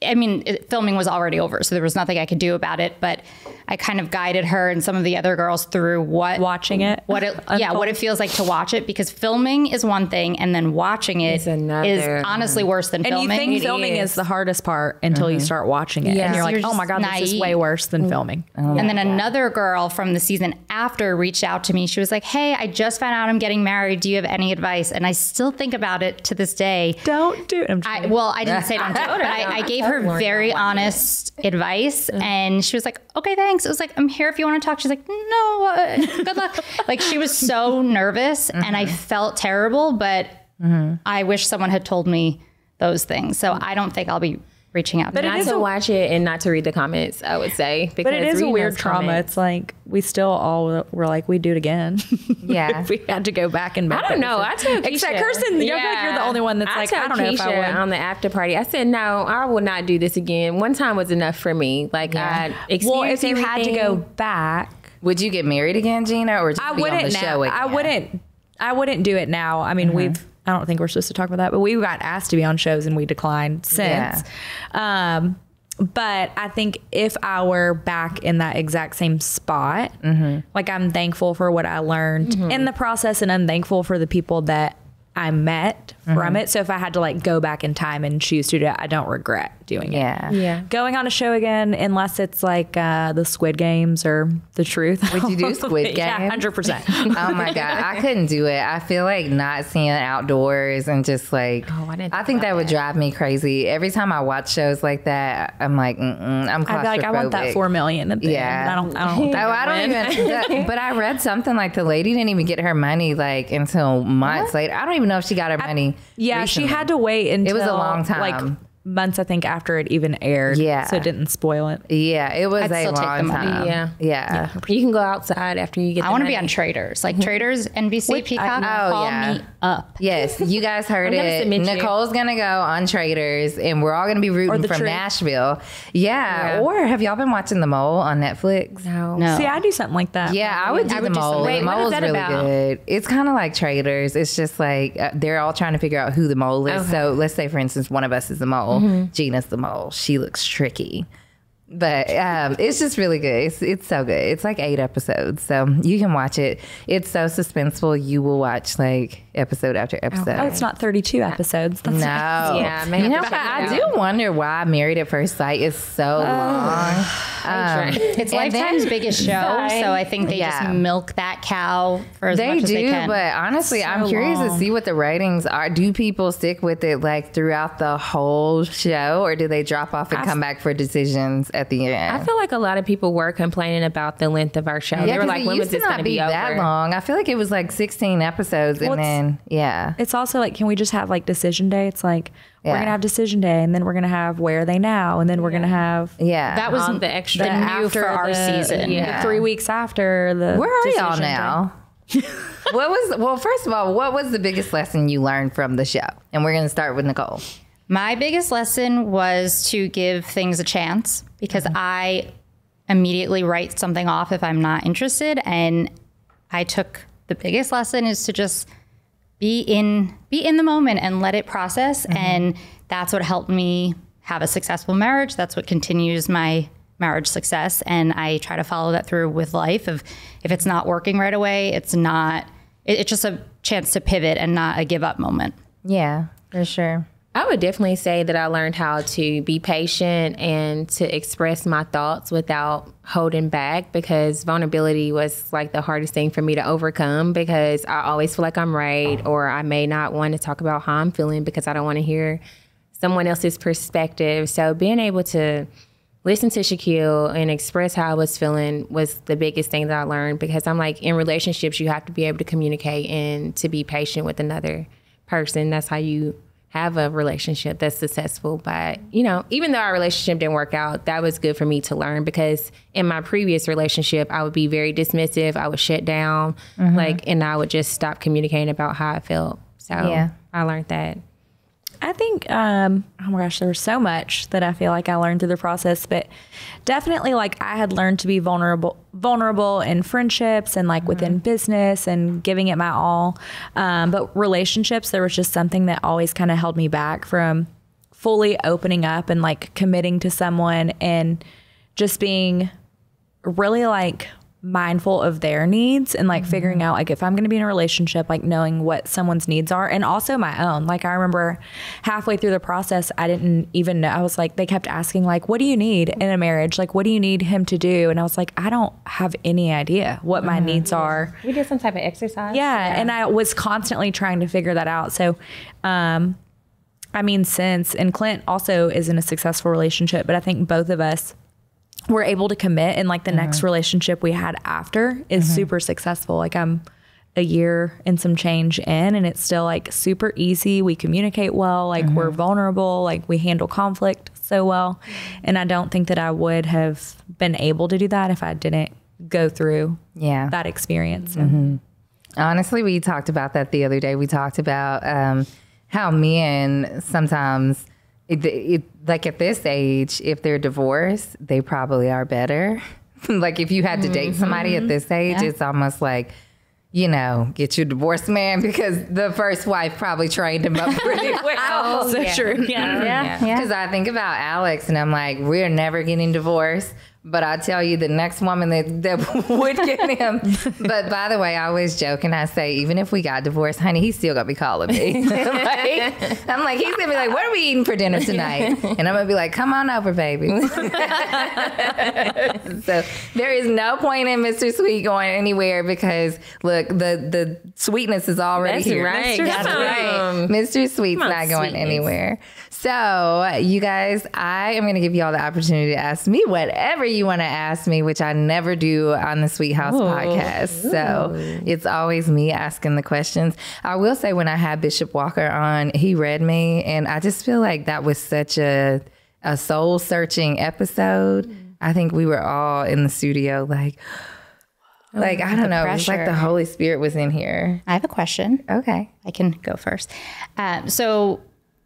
I mean, filming was already over, so there was nothing I could do about it, but I kind of guided her and some of the other girls through watching it, what it feels like to watch it, because filming is one thing and then watching it It's another. is honestly worse than and filming. you think It filming is. is the hardest part until you start watching it. Yeah. And you're So like, you're oh my just God, this is naive. way worse than filming. And then another girl from the season after reached out to me. She was like, hey, I just found out I'm getting married. Do you have any advice? And I still think about it to this day. Don't do it. I didn't say don't do it, but I gave her very honest advice. And she was like, okay, thanks. It was like, I'm here if you want to talk. She's like, no, good luck. Like she was so nervous and I felt terrible, but I wish someone had told me those things. So I don't think I'll be reaching out. But to it Not is to a- watch it and not to read the comments, I would say. But it is a reading weird those trauma. comments- It's like we still all were like, we'd do it again. Yeah. If we had to go back and make I don't that know. I decision. tell Keisha, Except Kirsten, I feel like you're the only one that's like, told I don't know if I Keisha would. on the after party. I said, no, I will not do this again. One time was enough for me. Like I Well, experienced if you had to go everything. Would back, you get married again, Gina, or just I be on the wouldn't show now. again? I wouldn't do it now. I mean, I don't think we're supposed to talk about that, but we got asked to be on shows and we declined since. But I think if I were back in that exact same spot, like I'm thankful for what I learned in the process, and I'm thankful for the people that I met from it. So if I had to like go back in time and choose to do it, I don't regret doing it. Yeah. Going on a show again, unless it's like the Squid Games or The Truth. Would you do Squid Yeah, Games? 100%. Oh my God, I couldn't do it. I feel like not seeing it outdoors and just like, I didn't I think think about that would drive me crazy. Every time I watch shows like that, I'm like, I'm claustrophobic. I'd be like, I want that 4 million at the Yeah. end. I don't want that. Oh, I don't even. But I read something like the lady didn't even get her money like until months later. I don't even know if she got her money. Yeah, recently. she had to wait until was a long time. like months, I think, after it even aired. Yeah. so it didn't spoil it. Yeah, it was I'd a still take the long money. time. Yeah. You can go outside after you get I the want to be money. on Traders, like Traders, NBC, Peacock. Call me up. Yes, you guys heard I'm gonna it. submit you. Nicole's gonna go on Traders, and we're all gonna be rooting The from Truth. Nashville. Yeah. Or have y'all been watching The Mole on Netflix? No. See, I do something like that. Yeah, I would do The Mole. Wait, The what is Mole's that really about? good. It's kind of like Traders. It's just like they're all trying to figure out who the mole is. Okay. So let's say, for instance, one of us is the mole. Gina's the mole. She looks tricky. But it's just really good. It's so good. It's like 8 episodes, so you can watch it. It's so suspenseful. You will watch like episode after episode. Oh, it's not 32 episodes. That's No. Yeah, I may you have know to what? check it I out. do wonder why Married at First Sight is so long. It's And Lifetime's then- biggest show, so I think they Yeah. just milk that cow for as They much as they do, can. but honestly, I'm So curious to long. see what the ratings are. Do people stick with it like throughout the whole show, or do they drop off and come back for decisions at the end? I feel like a lot of people were complaining about the length of our show. They were 'cause like, it when used was to this going not to be be that over? long. I feel like it was like 16 episodes, Well, and then yeah. It's also like, can we just have like decision day? It's like, we're Yeah. going to have decision day, and then we're going to have where are they now? And then we're going to have Yeah. that was The extra the new after for our the- season. yeah. 3 weeks after the. Where are y'all decision day. now? First of all, what was the biggest lesson you learned from the show? And we're going to start with Nicole. My biggest lesson was to give things a chance, because I immediately write something off if I'm not interested. And I took the biggest lesson is to just be in the moment and let it process. And that's what helped me have a successful marriage. That's what continues my marriage success. And I try to follow that through with life. If it's not working right away, it's just a chance to pivot and not a give up moment. Yeah, for sure. I would definitely say that I learned how to be patient and to express my thoughts without holding back, because vulnerability was like the hardest thing for me to overcome, because I always feel like I'm right, or I may not want to talk about how I'm feeling because I don't want to hear someone else's perspective. So being able to listen to Shaquille and express how I was feeling was the biggest thing that I learned, because I'm like, in relationships, you have to be able to communicate and to be patient with another person. That's how you have a relationship that's successful. But, you know, even though our relationship didn't work out, that was good for me to learn, because in my previous relationship, I would be very dismissive. I would shut down, and I would just stop communicating about how I felt. So I learned that. I think, oh my gosh, there was so much that I feel like I learned through the process, but definitely like I had learned to be vulnerable in friendships and like within business and giving it my all. But relationships, there was just something that always kind of held me back from fully opening up and like committing to someone and just being really like mindful of their needs and like figuring out like if I'm going to be in a relationship, like knowing what someone's needs are, and also my own. Like I remember halfway through the process, I didn't even know. I was like, they kept asking like, what do you need in a marriage? Like, what do you need him to do? And I was like, I don't have any idea what my needs are. We did some type of exercise. Yeah. And I was constantly trying to figure that out. So, I mean, and Clint also is in a successful relationship, but I think both of us were able to commit, and like the next relationship we had after is super successful. Like I'm a year and some change in, and it's still like super easy. We communicate well, like we're vulnerable, like we handle conflict so well. And I don't think that I would have been able to do that if I didn't go through that experience. Honestly, we talked about that the other day. We talked about how men sometimes, like at this age, if they're divorced, they probably are better. Like if you had to date somebody at this age, it's almost like, you know, get your divorced man, because the first wife probably trained him up pretty well. So true. Yeah. Because I think about Alex and I'm like, we're never getting divorced. But I tell you, the next woman that would get him. But by the way, I always joke and I say, even if we got divorced, honey, he's still gonna be calling me. I'm like, he's gonna be like, what are we eating for dinner tonight? And I'm gonna be like, come on over, baby. So there is no point in Mr. Sweet going anywhere, because look, the sweetness is already here. Right. That's right. Mr. Sweet's not going anywhere. So you guys, I am gonna give you all the opportunity to ask me whatever you want to ask me, which I never do on the Sweet House podcast. So it's always me asking the questions. I will say, when I had Bishop Walker on, he read me, and I just feel like that was such a soul searching episode. I think we were all in the studio like I don't know, it was like the Holy Spirit was in here. I have a question. Okay. I can go first. So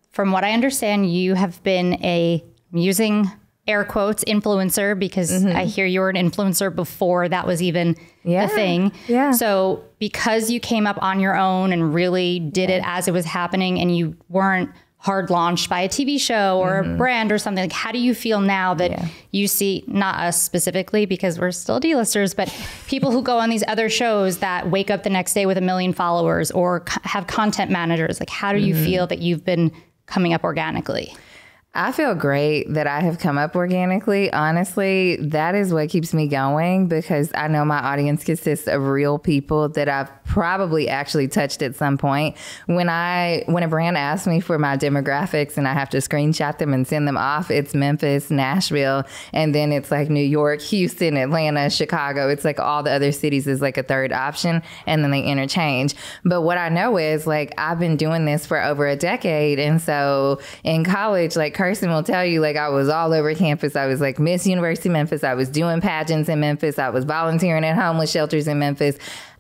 from what I understand, you have been using air quotes influencer, because I hear you were an influencer before that was even the thing. Yeah. So because you came up on your own and really did it as it was happening, and you weren't hard launched by a TV show or a brand or something, like how do you feel now that you see, not us specifically because we're still D-listers, but people who go on these other shows that wake up the next day with 1 million followers or have content managers? Like how do you feel that you've been coming up organically? I feel great that I have come up organically. Honestly, that is what keeps me going, because I know my audience consists of real people that I've probably actually touched at some point. When a brand asks me for my demographics and I have to screenshot them and send them off, it's Memphis, Nashville, and then it's like New York, Houston, Atlanta, Chicago. It's like all the other cities is like a third option, and then they interchange. But what I know is, like, I've been doing this for over a decade. And so in college, like, Kirsten will tell you, like, I was all over campus. I was like Miss University Memphis. I was doing pageants in Memphis. I was volunteering at homeless shelters in Memphis.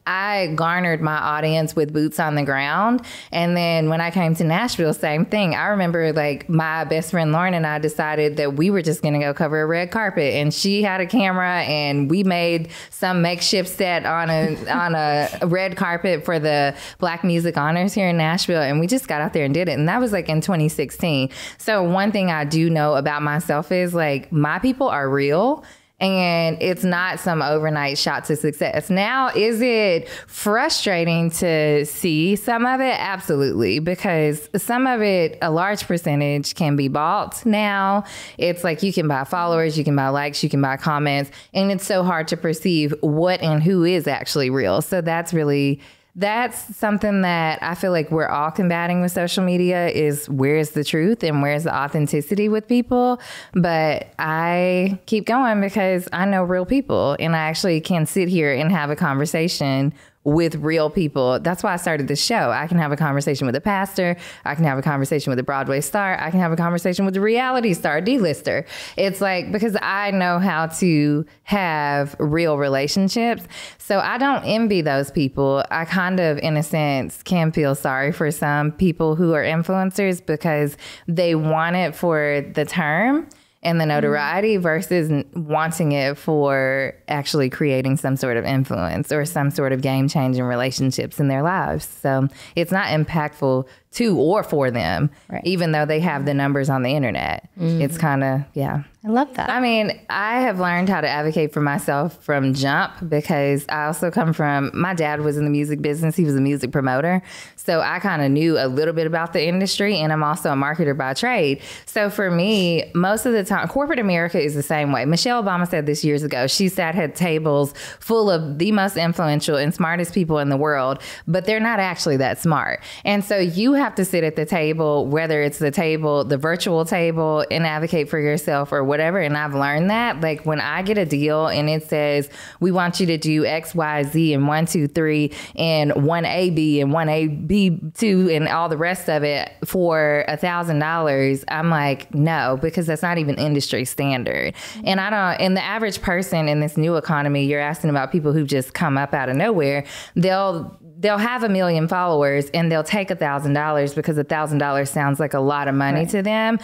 I garnered my audience with boots on the ground. And then when I came to Nashville, same thing. I remember, like, my best friend Lauren and I decided that we were just going to go cover a red carpet. And she had a camera, and we made some makeshift set on a red carpet for the Black Music Honors here in Nashville. And we just got out there and did it. And that was like in 2016. So one thing I do know about myself is, like, my people are real. And it's not some overnight shot to success. Now, is it frustrating to see some of it? Absolutely, because some of it, a large percentage, can be bought now. It's like you can buy followers, you can buy likes, you can buy comments, and it's so hard to perceive what and who is actually real. So that's something that I feel like we're all combating with social media is where's the truth and where's the authenticity with people. But I keep going because I know real people and I actually can sit here and have a conversation with real people. That's why I started this show. I can have a conversation with a pastor. I can have a conversation with a Broadway star. I can have a conversation with a reality star, D-lister. It's like, because I know how to have real relationships. So I don't envy those people. I kind of, in a sense, can feel sorry for some people who are influencers because they want it for the term and the notoriety versus wanting it for actually creating some sort of influence or some sort of game-changing relationships in their lives. So it's not impactful to or for them, even though they have the numbers on the internet. It's kind of, I love that. I mean, I have learned how to advocate for myself from jump because I also come from, my dad was in the music business. He was a music promoter. So I kind of knew a little bit about the industry, and I'm also a marketer by trade. So for me, most of the time, corporate America is the same way. Michelle Obama said this years ago. She sat at tables full of the most influential and smartest people in the world, but they're not actually that smart. And so you have to sit at the table, whether it's the table, the virtual table, and advocate for yourself or whatever. And I've learned that, like, when I get a deal and it says, we want you to do X, Y, Z, and 1, 2, 3, and 1AB and 1AB2 and all the rest of it for $1,000, I'm like, no, because that's not even industry standard. And and the average person in this new economy, you're asking about people who just come up out of nowhere, they'll have 1 million followers and they'll take $1,000 because $1,000 sounds like a lot of money to them.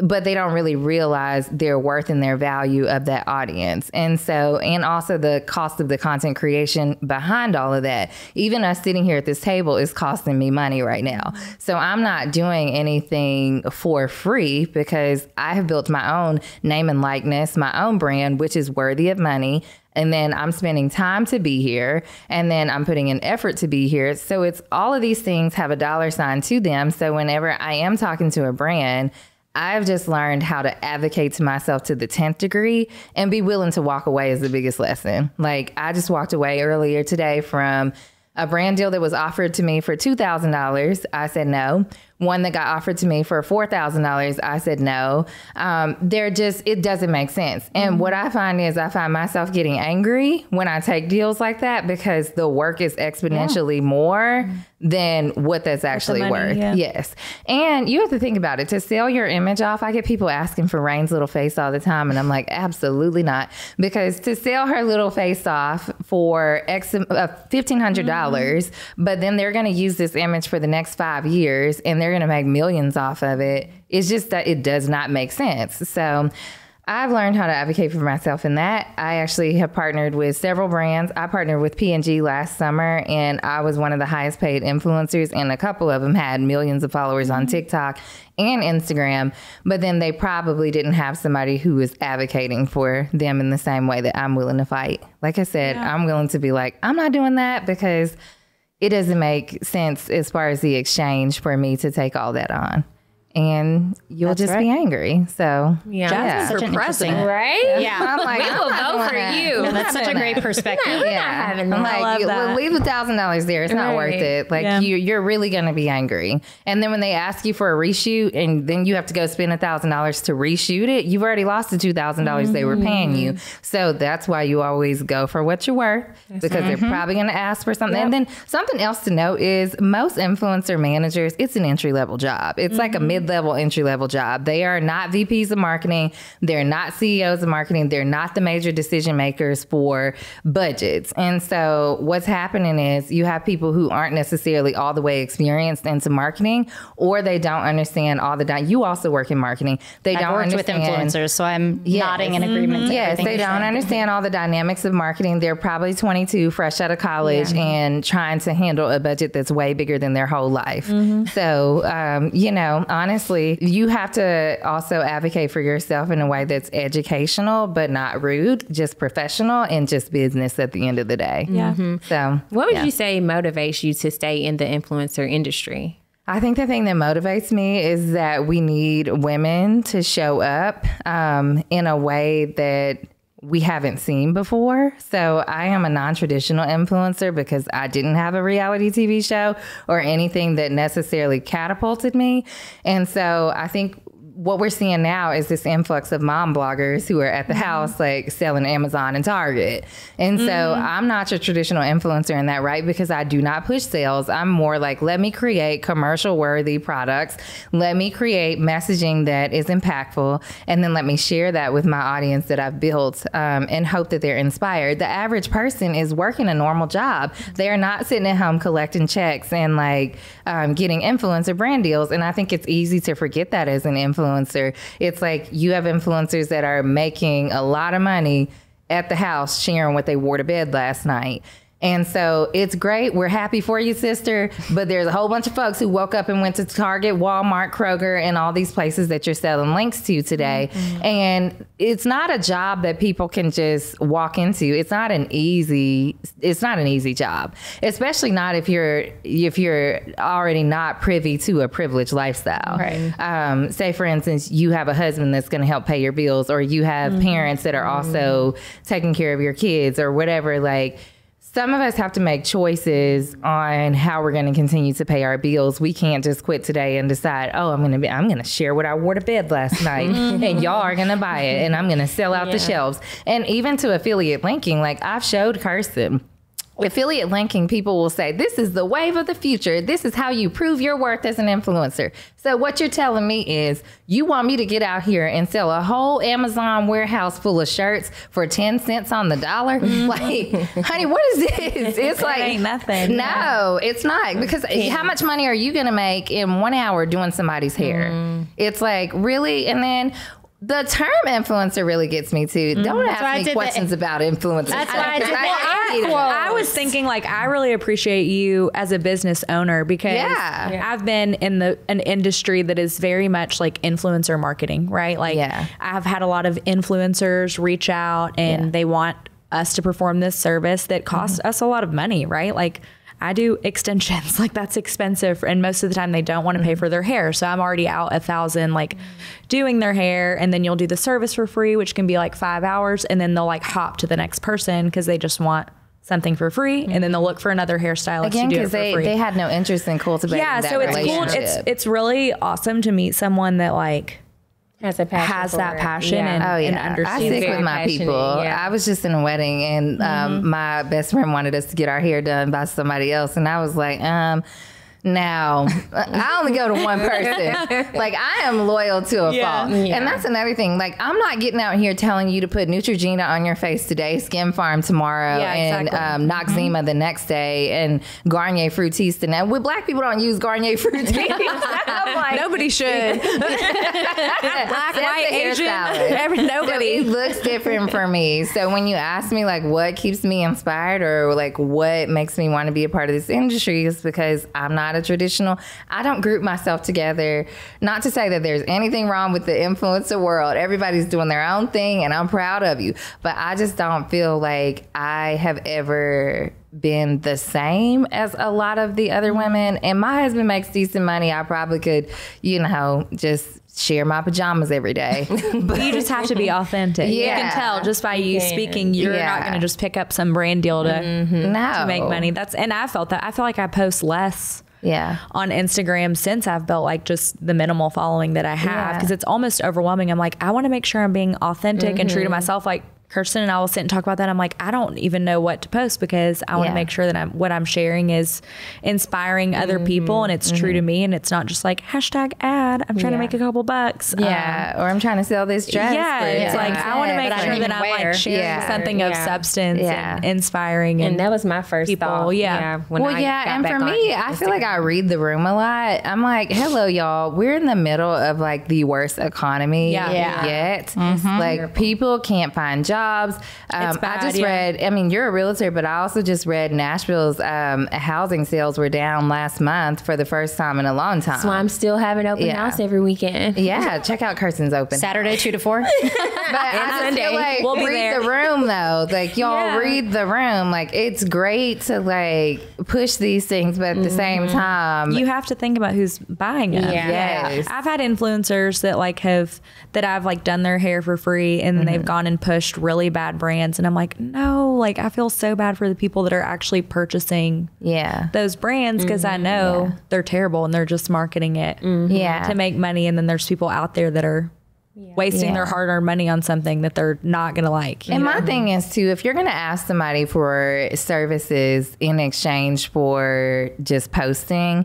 But they don't really realize their worth and their value of that audience. And so, and also the cost of the content creation behind all of that. Even us sitting here at this table is costing me money right now. So I'm not doing anything for free because I have built my own name and likeness, my own brand, which is worthy of money. And then I'm spending time to be here, and then I'm putting an effort to be here. So it's all of these things have a dollar sign to them. So whenever I am talking to a brand, I've just learned how to advocate to myself to the 10th degree and be willing to walk away is the biggest lesson. Like, I just walked away earlier today from a brand deal that was offered to me for $2,000. I said no. One that got offered to me for $4,000, I said no. It doesn't make sense. And what I find is I find myself getting angry when I take deals like that because the work is exponentially more than what that's actually worth. Yeah. Yes. And you have to think about it. To sell your image off, I get people asking for Rain's little face all the time. And I'm like, absolutely not. Because to sell her little face off for $1,500, but then they're going to use this image for the next 5 years and they're going to make millions off of it. It's just that it does not make sense. So I've learned how to advocate for myself in that. I actually have partnered with several brands. I partnered with P&G last summer, and I was one of the highest paid influencers, and a couple of them had millions of followers on TikTok and Instagram, but then they probably didn't have somebody who was advocating for them in the same way that I'm willing to fight. Like I said, I'm willing to be like, I'm not doing that because it doesn't make sense as far as the exchange for me to take all that on. And you'll just be angry. So such an interesting, right? Yeah, I'm like, we will vote for you. No, that's such a great perspective. I'm like, well, leave $1,000 there. It's not worth it. Like you're really gonna be angry. And then when they ask you for a reshoot, and then you have to go spend $1,000 to reshoot it, you've already lost the $2,000 they were paying you. So that's why you always go for what you're worth, because they're probably gonna ask for something. And then something else to note is most influencer managers, it's an entry-level job. It's like a mid-level, entry-level job. They are not VPs of marketing. They're not CEOs of marketing. They're not the major decision makers for budgets. And so what's happening is you have people who aren't necessarily all the way experienced into marketing, or they don't understand all the you also work in marketing. I've worked with influencers, so I'm nodding in agreement. Yes, they don't understand all the dynamics of marketing. They're probably 22, fresh out of college, and trying to handle a budget that's way bigger than their whole life. So, honestly, honestly, you have to also advocate for yourself in a way that's educational, but not rude, just professional and just business at the end of the day. Yeah. So What would you say motivates you to stay in the influencer industry? I think the thing that motivates me is that we need women to show up in a way that we haven't seen before. So I am a non-traditional influencer because I didn't have a reality TV show or anything that necessarily catapulted me. And so I think what we're seeing now is this influx of mom bloggers who are at the house, like selling Amazon and Target. And so I'm not your traditional influencer in that, right? Because I do not push sales. I'm more like, let me create commercial worthy products. Let me create messaging that is impactful. And then let me share that with my audience that I've built and hope that they're inspired. The average person is working a normal job. They're not sitting at home collecting checks and like getting influencer brand deals. And I think it's easy to forget that as an influencer. It's like you have influencers that are making a lot of money at the house sharing what they wore to bed last night. And so it's great. We're happy for you, sister. But there's a whole bunch of folks who woke up and went to Target, Walmart, Kroger, and all these places that you're selling links to today. And it's not a job that people can just walk into. It's not an easy job, especially not if you're already not privy to a privileged lifestyle. Right. Say, for instance, you have a husband that's going to help pay your bills, or you have parents that are also taking care of your kids or whatever. Like, some of us have to make choices on how we're going to continue to pay our bills. We can't just quit today and decide, oh, I'm going to share what I wore to bed last night and y'all are going to buy it and I'm going to sell out the shelves. And even to affiliate linking, like I've showed Kirsten, affiliate linking, people will say, this is the wave of the future. This is how you prove your worth as an influencer. So what you're telling me is you want me to get out here and sell a whole Amazon warehouse full of shirts for 10 cents on the dollar? Like, honey, what is this? It's like ain't nothing. No, it's not. Because how much money are you going to make in 1 hour doing somebody's hair? It's like, really? And then the term influencer really gets me too. Don't ask me questions about influencers. That's why I did I was thinking, like, I really appreciate you as a business owner because I've been in an industry that is very much like influencer marketing, right? Like, I've had a lot of influencers reach out and they want us to perform this service that costs us a lot of money, right? Like, I do extensions, like that's expensive. And most of the time they don't want to pay for their hair. So I'm already out $1,000, like doing their hair. And then you'll do the service for free, which can be like 5 hours. And then they'll like hop to the next person because they just want something for free. And then they'll look for another hairstylist to do it for free. They had no interest in cultivating that relationship. It's cool. It's really awesome to meet someone that like has that passion and understands. I stick with my people. I was just in a wedding and my best friend wanted us to get our hair done by somebody else. And I was like, now, I only go to one person. Like, I am loyal to a fault. And that's another thing. Like, I'm not getting out here telling you to put Neutrogena on your face today, Skin Farm tomorrow, and Noxzema the next day, and Garnier Fructis the next. Well, black people don't use Garnier Fructis. Like, nobody should. Black, white, Asian, nobody. So it looks different for me. So when you ask me, like, what keeps me inspired or, like, what makes me want to be a part of this industry is because I'm not a traditional. I don't group myself together. Not to say that there's anything wrong with the influencer world. Everybody's doing their own thing and I'm proud of you. But I just don't feel like I have ever been the same as a lot of the other women. And my husband makes decent money. I probably could, just share my pajamas every day. But you just have to be authentic. Yeah. You can tell just by you speaking, you're not going to just pick up some brand deal to make money. And I felt that. I feel like I post less on Instagram since I've built like just the minimal following that I have because it's almost overwhelming. I'm like, I want to make sure I'm being authentic and true to myself. Like Kirsten and I will sit and talk about that. I'm like, I don't even know what to post because I want to make sure that what I'm sharing is inspiring other people and it's true to me and it's not just like hashtag ad. I'm trying to make a couple bucks. Or I'm trying to sell this dress. It's like I want to make sure that I'm like sharing something of substance and inspiring. And that was my first thought. And for me, I feel like I read the room a lot. I'm like, hello, y'all. We're in the middle of like the worst economy yet. Like people can't find jobs. jobs. It's bad, I just read, I mean, you're a realtor, but I also just read Nashville's housing sales were down last month for the first time in a long time. So I'm still having open house every weekend. Yeah, check out Curtains Open. Saturday 2 to 4. But I just feel like We'll be read there. the room though. Like y'all read the room. Like it's great to like push these things, but at the same time, You have to think about who's buying them. Yes. I've had influencers that I've like done their hair for free and then they've gone and pushed really bad brands. And I'm like, no, like I feel so bad for the people that are actually purchasing those brands because I know they're terrible and they're just marketing it to make money. And then there's people out there that are wasting their hard-earned money on something that they're not going to like. And my thing is too, if you're going to ask somebody for services in exchange for just posting,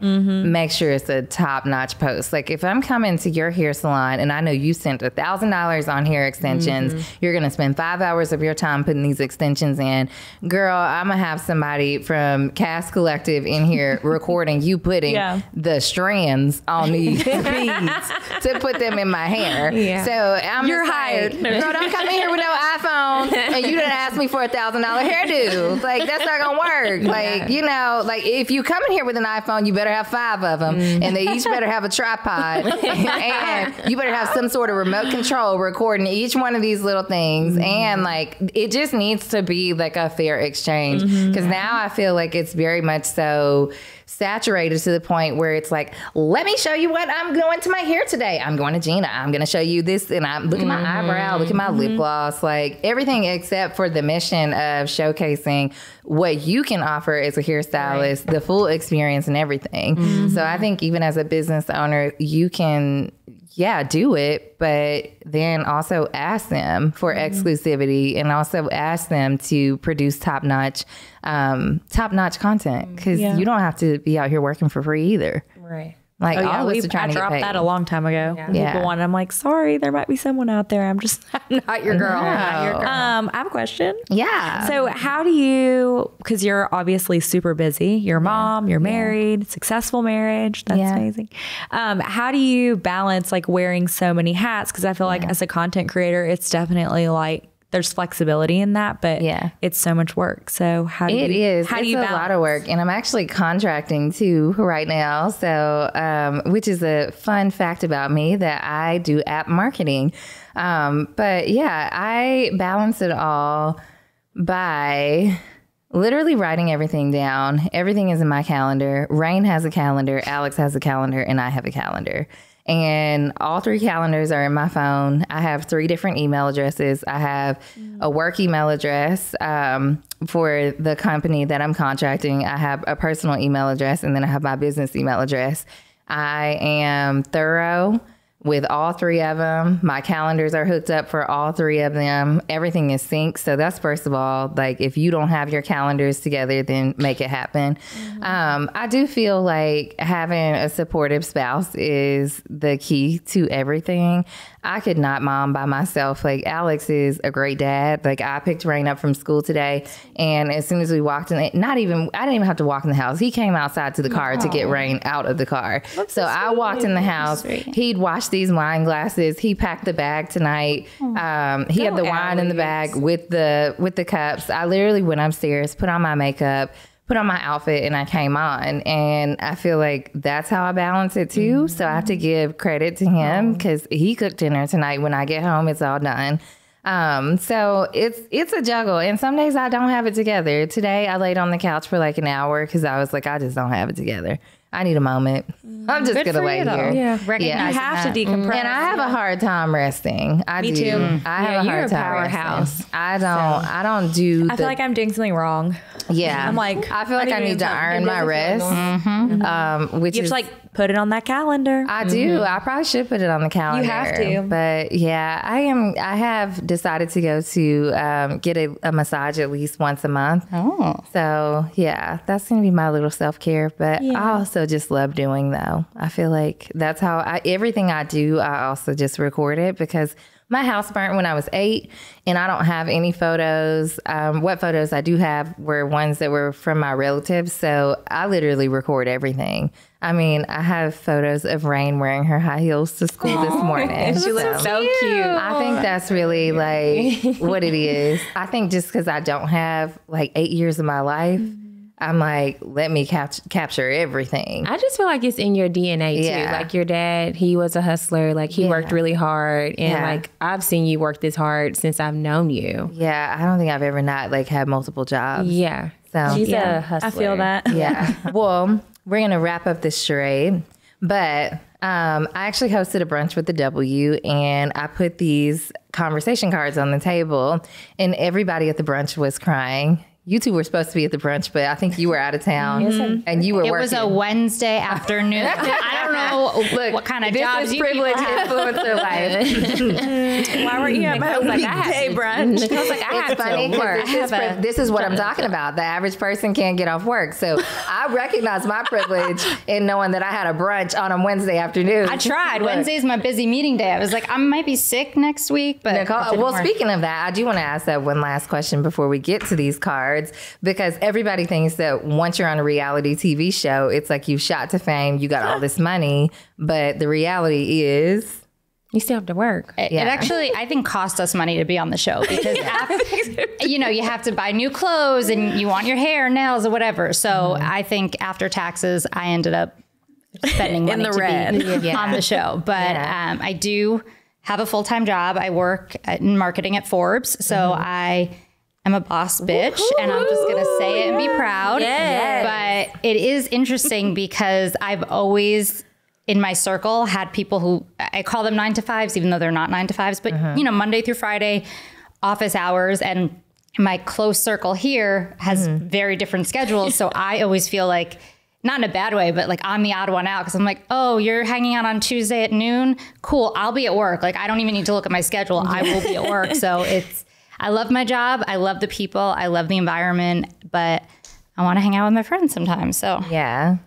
make sure it's a top-notch post. Like if I'm coming to your hair salon and I know you spent $1,000 on hair extensions, you're going to spend 5 hours of your time putting these extensions in. Girl, I'm going to have somebody from Cast Collective in here recording you putting the strands on these beads to put them in my hair. So I'm You're just hired. Like, girl, don't come in here with no iPhone and you didn't ask me for $1,000 hairdo. Like that's not gonna work. Like you know, like if you come in here with an iPhone, you better have 5 of them, and they each better have a tripod, and you better have some sort of remote control recording each one of these little things. And like it just needs to be like a fair exchange because now I feel like it's very much so saturated to the point where it's like, let me show you what I'm going to my hair today. I'm going to Gina. I'm going to show you this. And I'm look at my eyebrow, look at my lip gloss, like everything except for the mission of showcasing what you can offer as a hairstylist, the full experience and everything. So I think even as a business owner, you can do it, but then also ask them for exclusivity and also ask them to produce top-notch content because you don't have to be out here working for free either. Right. Like all of us are trying I to get dropped paid. that a long time ago. People wanted, I'm like, sorry, there might be someone out there. I'm not your girl. I have a question. Yeah. So how do you, because you're obviously super busy, you're a mom, you're married, successful marriage. That's amazing. How do you balance like wearing so many hats? Because I feel like as a content creator, it's definitely like, there's flexibility in that, but it's so much work. So how do you balance? A lot of work, and I'm actually contracting too right now. So, which is a fun fact about me that I do app marketing. But yeah, I balance it all by literally writing everything down. Everything is in my calendar. Rain has a calendar, Alex has a calendar, and I have a calendar. And all 3 calendars are in my phone. I have 3 different email addresses. I have a work email address for the company that I'm contracting. I have a personal email address, and then I have my business email address. I am thorough with all 3 of them. My calendars are hooked up for all 3 of them. Everything is synced. So that's first of all, like if you don't have your calendars together, then make it happen. I do feel like having a supportive spouse is the key to everything. I could not mom by myself. Like Alex is a great dad. Like I picked Rain up from school today, and as soon as we walked in, I didn't even have to walk in the house. He came outside to the car to get Rain out of the car. So I walked in the house. He'd washed these wine glasses. He packed the bag tonight. He had the wine in the bag with the cups. I literally went upstairs, put on my makeup, put on my outfit, and I came on. And I feel like that's how I balance it too. So I have to give credit to him because he cooked dinner tonight. When I get home, it's all done. So it's a juggle, and some days I don't have it together. Today I laid on the couch for like an hour because I was like, I just don't have it together. I need a moment. I'm just Good gonna for lay you, though. here. Recognizing You have that. to decompress. And I have a hard time resting. Me too. I have a you're hard a time powerhouse. resting. I don't do. I feel like I'm doing something wrong. Yeah. I'm like, I feel like I need to earn my rest. Which You have is to like put it on that calendar. I do. I probably should put it on the calendar. You have to. But yeah, I have decided to go to get a massage at least once a month. Oh. So yeah, that's going to be my little self-care. But I also just love doing though. I feel like that's how everything I do, I also just record it because My house burnt when I was 8, and I don't have any photos. What photos I do have were ones that were from my relatives, so I literally record everything. I mean, I have photos of Rain wearing her high heels to school this morning. She looks so cute. I think that's really like what it is. I think just because I don't have like 8 years of my life, I'm like, let me capture everything. I just feel like it's in your DNA too. Yeah. Like your dad, he was a hustler. Like he worked really hard. And like I've seen you work this hard since I've known you. Yeah, I don't think I've ever not like had multiple jobs. Yeah. So She's a hustler. I feel that. yeah. Well, we're going to wrap up this charade, but I actually hosted a brunch with the W, and I put these conversation cards on the table, and everybody at the brunch was crying. You two were supposed to be at the brunch, but I think you were out of town, and you were It working. was a Wednesday afternoon. I don't know Look, what kind of this jobs is you people privilege have. influencer life. Why weren't you at my weekday brunch? I was like, I have It's funny to work. because this is what I'm talking about. The average person can't get off work. So I recognize my privilege in knowing that I had a brunch on a Wednesday afternoon. I tried. Wednesday's my busy meeting day. I was like, I might be sick next week, but it didn't Well, work. speaking of that, I do want to ask that one last question before we get to these cards, because everybody thinks that once you're on a reality TV show, it's like you shot to fame, you got all this money, but the reality is... You still have to work. It actually, I think, cost us money to be on the show because, you have to buy new clothes and you want your hair, nails, or whatever. So I think after taxes, I ended up spending money the to red. be on the show. But I do have a full-time job. I work in marketing at Forbes. So I am a boss bitch, and I'm just going to say it and be proud. But it is interesting because I've always... in my circle had people who I call them 9-to-5s, even though they're not 9-to-5s, but Monday through Friday office hours. And my close circle here has very different schedules. So I always feel like, not in a bad way, but like I'm the odd one out. Cause I'm like, oh, you're hanging out on Tuesday at noon. Cool. I'll be at work. Like, I don't even need to look at my schedule. I will be at work. So I love my job. I love the people. I love the environment, but I want to hang out with my friends sometimes. So Yeah.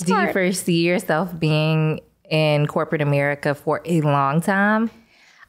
Do you foresee yourself being in corporate America for a long time?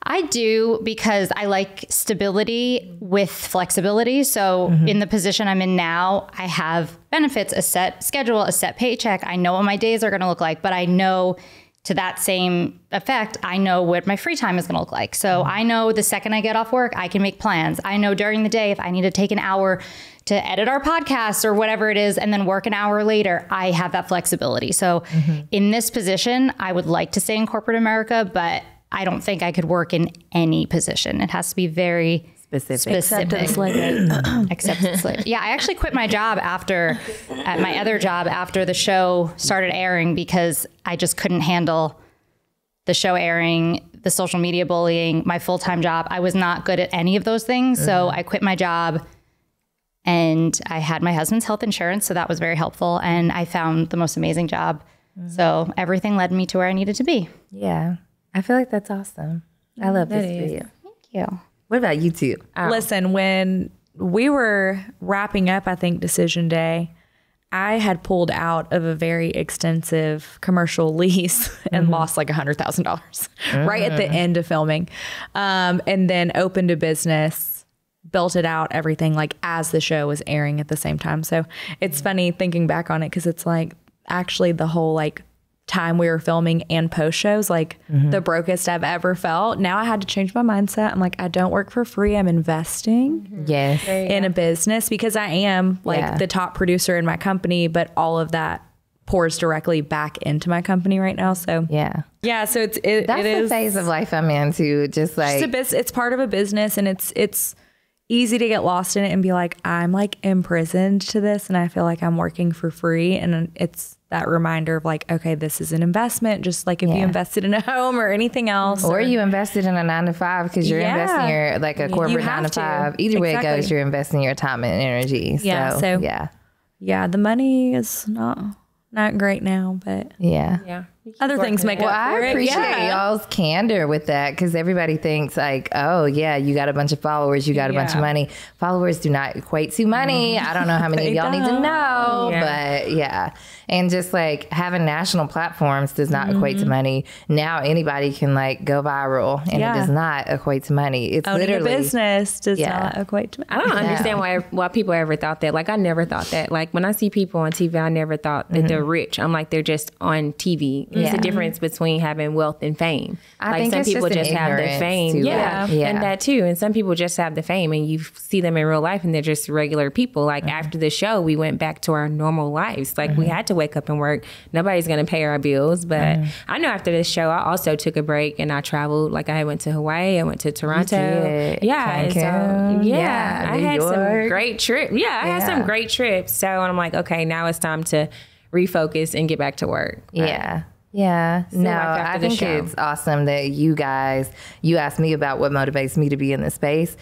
I do, because I like stability with flexibility. So in the position I'm in now, I have benefits, a set schedule, a set paycheck. I know what my days are going to look like, but I know to that same effect, I know what my free time is going to look like. So I know the second I get off work, I can make plans. I know during the day, if I need to take an hour to edit our podcast or whatever it is, and then work an hour later, I have that flexibility. So in this position, I would like to stay in corporate America, but I don't think I could work in any position. It has to be very specific. Except it's slavery. Yeah, I actually quit my job at my other job after the show started airing because I just couldn't handle the show airing, the social media bullying, my full-time job. I was not good at any of those things. So I quit my job. And I had my husband's health insurance, so that was very helpful. And I found the most amazing job. So everything led me to where I needed to be. Yeah. I feel like that's awesome. I love this for you. Thank you. What about you two? Listen, when we were wrapping up, I think, Decision Day, I had pulled out of a very extensive commercial lease and lost like $100,000 right at the end of filming. And then opened a business, built it out, everything, like as the show was airing at the same time. So it's funny thinking back on it, because it's like actually the whole like time we were filming and post shows, like the brokest I've ever felt. Now I had to change my mindset. I'm like, I don't work for free. I'm investing Yes. in a business, because I am like the top producer in my company, but all of that pours directly back into my company right now. So Yeah. so That's it the is phase of life I'm in too. Just like, it's part of a business, and it's easy to get lost in it and be like, I'm like imprisoned to this, and I feel like I'm working for free. And it's that reminder of like, okay, this is an investment, just like if you invested in a home or anything else. or you invested in a 9-to-5 because you're investing your like a corporate have 9-to-5. to. Either way it Exactly. goes, you're investing your time and energy. Yeah, so- yeah. Yeah, the money is not great now, but Yeah. Yeah. other things make Well, up I for it. appreciate y'all's candor with that, because everybody thinks like, oh yeah, you got a bunch of followers, you got a bunch of money. Followers do not equate to money. I don't know how many of y'all need to know, but yeah. And just like having national platforms does not equate to money. Now anybody can like go viral, and it does not equate to money. It's Owning literally a business does not equate to. I don't understand why people ever thought that. Like, I never thought that. Like, when I see people on TV, I never thought that they're rich. I'm like, they're just on TV. There's a difference between having wealth and fame. I like, think some it's people just just have the ignorance fame. to Yeah. it. Yeah. And that too. And some people just have the fame, and you see them in real life and they're just regular people. Like, after the show, we went back to our normal lives. Like, we had to wake up and work. Nobody's going to pay our bills. But I know after this show, I also took a break and I traveled. Like, I went to Hawaii, I went to Toronto. Yeah. And so, I had some great trips. Yeah, I had some great trips. So I'm like, okay, now it's time to refocus and get back to work. Yeah. Yeah. No, I think it's awesome that you asked me about what motivates me to be in this space.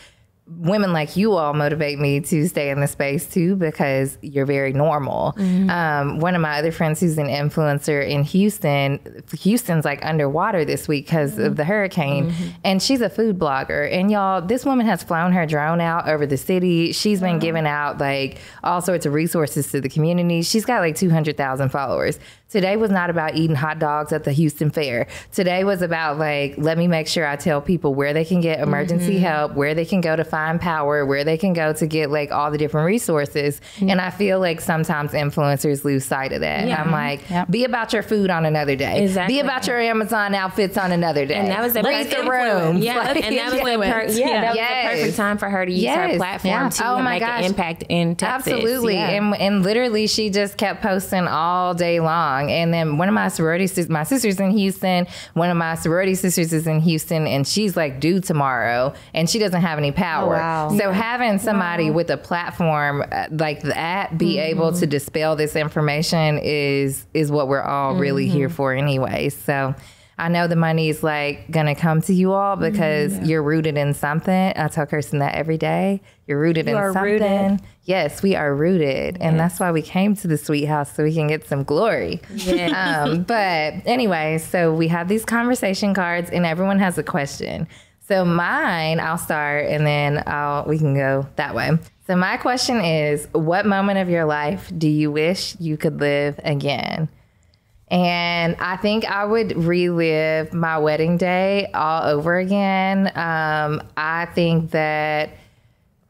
Women like you all motivate me to stay in the space too, because you're very normal. One of my other friends who's an influencer in Houston's like underwater this week because of the hurricane, and she's a food blogger. And y'all, this woman has flown her drone out over the city. She's been giving out like all sorts of resources to the community. She's got like 200,000 followers. Today was not about eating hot dogs at the Houston Fair. Today was about like, let me make sure I tell people where they can get emergency help, where they can go to find power, where they can go to get like all the different resources. And I feel like sometimes influencers lose sight of that. I'm like, be about your food on another day. Exactly. Be about your Amazon outfits on another day. And that was the Read perfect the room. Yeah, Like, and that was the perfect time for her to use her platform to make an impact in Texas. Absolutely. Yeah. And literally she just kept posting all day long. And then one of my sorority sisters, my sister's in Houston, one of my sorority sisters is in Houston, and she's like due tomorrow, and she doesn't have any power. So having somebody with a platform like that be able to dispel this information is what we're all really here for anyway. So I know the money is like gonna come to you all because you're rooted in something. I tell Kirsten that every day. You're rooted in something. Rooted. Yes, we are rooted. And that's why we came to the Sweet House, so we can get some glory. But anyway, so we have these conversation cards and everyone has a question. So mine, I'll start and then we can go that way. So my question is, what moment of your life do you wish you could live again? And I think I would relive my wedding day all over again. I think that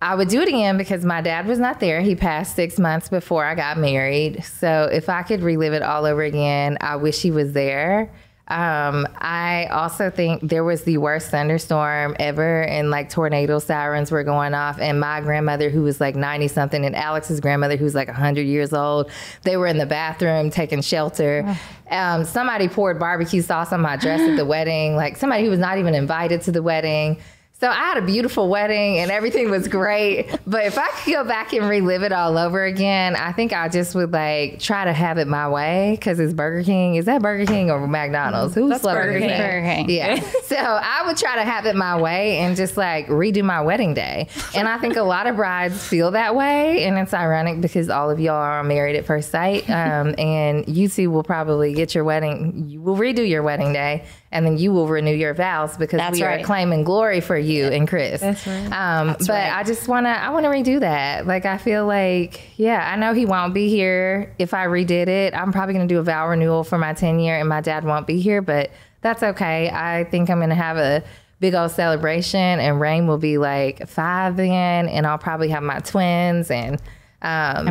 I would do it again because my dad was not there. He passed 6 months before I got married. So if I could relive it all over again, I wish he was there. I also think there was the worst thunderstorm ever, and like tornado sirens were going off, and my grandmother, who was like 90 something, and Alex's grandmother, who's like 100 years old, they were in the bathroom taking shelter. Somebody poured barbecue sauce on my dress at the wedding, like somebody who was not even invited to the wedding. So I had a beautiful wedding and everything was great. But if I could go back and relive it all over again, I think I just would like try to have it my way, because it's Burger King. Is that Burger King or McDonald's? Who's Burger King. Burger King. Yeah. So I would try to have it my way and just like redo my wedding day. And I think a lot of brides feel that way. And it's ironic because all of y'all are married at first sight. And you two will probably get your wedding. You will redo your wedding day. And then you will renew your vows because we are claiming glory for you and Chris. That's right. But I just want to redo that. Like, I feel like, I know he won't be here if I redid it. I'm probably going to do a vow renewal for my 10-year and my dad won't be here, but that's okay. I think I'm going to have a big old celebration, and Rain will be like 5 then, and I'll probably have my twins and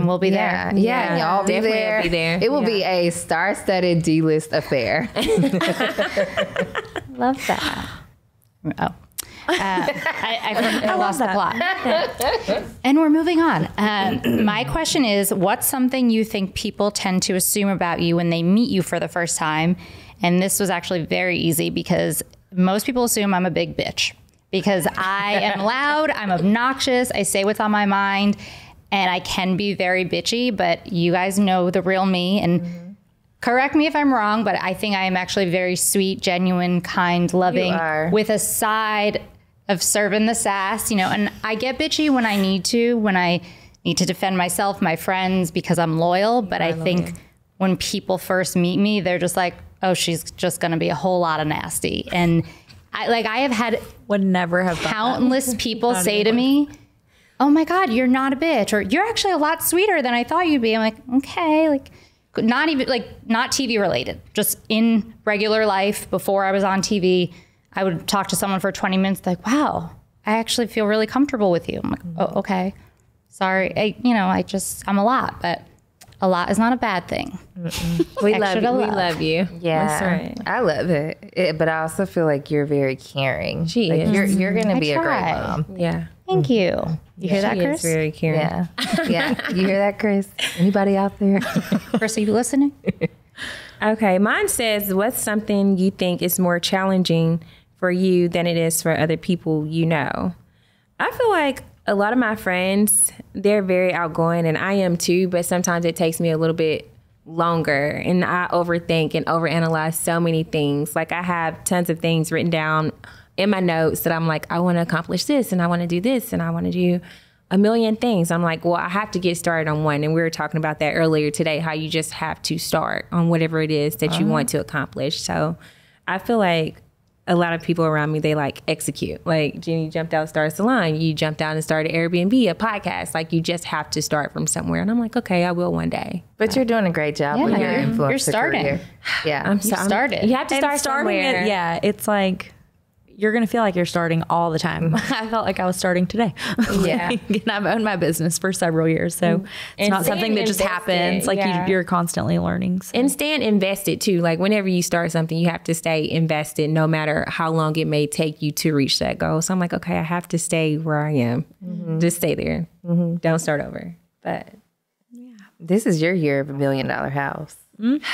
we'll be there. Yeah, y'all be there. Be there. It will be a star-studded D-list affair. Love that. Oh. I lost the plot. And we're moving on. My question is, what's something you think people tend to assume about you when they meet you for the first time? And this was actually very easy because most people assume I'm a big bitch because I am loud, I'm obnoxious, I say what's on my mind, and I can be very bitchy, but you guys know the real me. And correct me if I'm wrong, but I think I am actually very sweet, genuine, kind, loving, with a side of serving the sass, and I get bitchy when I need to defend myself, my friends, because I'm loyal. But I think when people first meet me, they're just like, oh, she's just going to be a whole lot of nasty. And I have had Would never have thought countless people say to me, oh my God, you're not a bitch, or you're actually a lot sweeter than I thought you'd be. I'm like, okay, like not even like not TV related, just in regular life before I was on TV. I would talk to someone for 20 minutes, like, wow, I actually feel really comfortable with you. I'm like, oh, okay. Sorry. I'm a lot, but a lot is not a bad thing. We love you. Yeah, That's right. I love it. But I also feel like you're very caring. She like, is. You're going to be a try. great mom. Yeah. Thank you. You hear that, She Chris? is very caring. Yeah. Yeah. You hear that, Chris? Anybody out there? Chris, are you listening? Okay, mine says, what's something you think is more challenging for you than it is for other people you know? I feel like a lot of my friends, they're very outgoing, and I am too, but sometimes it takes me a little bit longer, and I overthink and overanalyze so many things. Like, I have tons of things written down in my notes that I'm like, I want to accomplish this, and I want to do this, and I want to do a million things. I'm like, well, I have to get started on one. And we were talking about that earlier today, how you just have to start on whatever it is that you want to accomplish. So I feel like a lot of people around me, they like execute. Like, Jenny jumped out and started a salon. You jumped out and started Airbnb, a podcast. Like, you just have to start from somewhere. And I'm like, okay, I will one day. But you're doing a great job with your influencer you're starting. career. Yeah. You started. You have to start starting somewhere. it. Yeah, it's like you're gonna feel like you're starting all the time. I felt like I was starting today. Yeah. And I've owned my business for several years, so it's And not something that staying just invested, happens. Like yeah. you're constantly learning. So. And staying invested too. Like, whenever you start something, you have to stay invested no matter how long it may take you to reach that goal. So I'm like, okay, I have to stay where I am. Just stay there. Don't start over. But This is your year of $1 million house.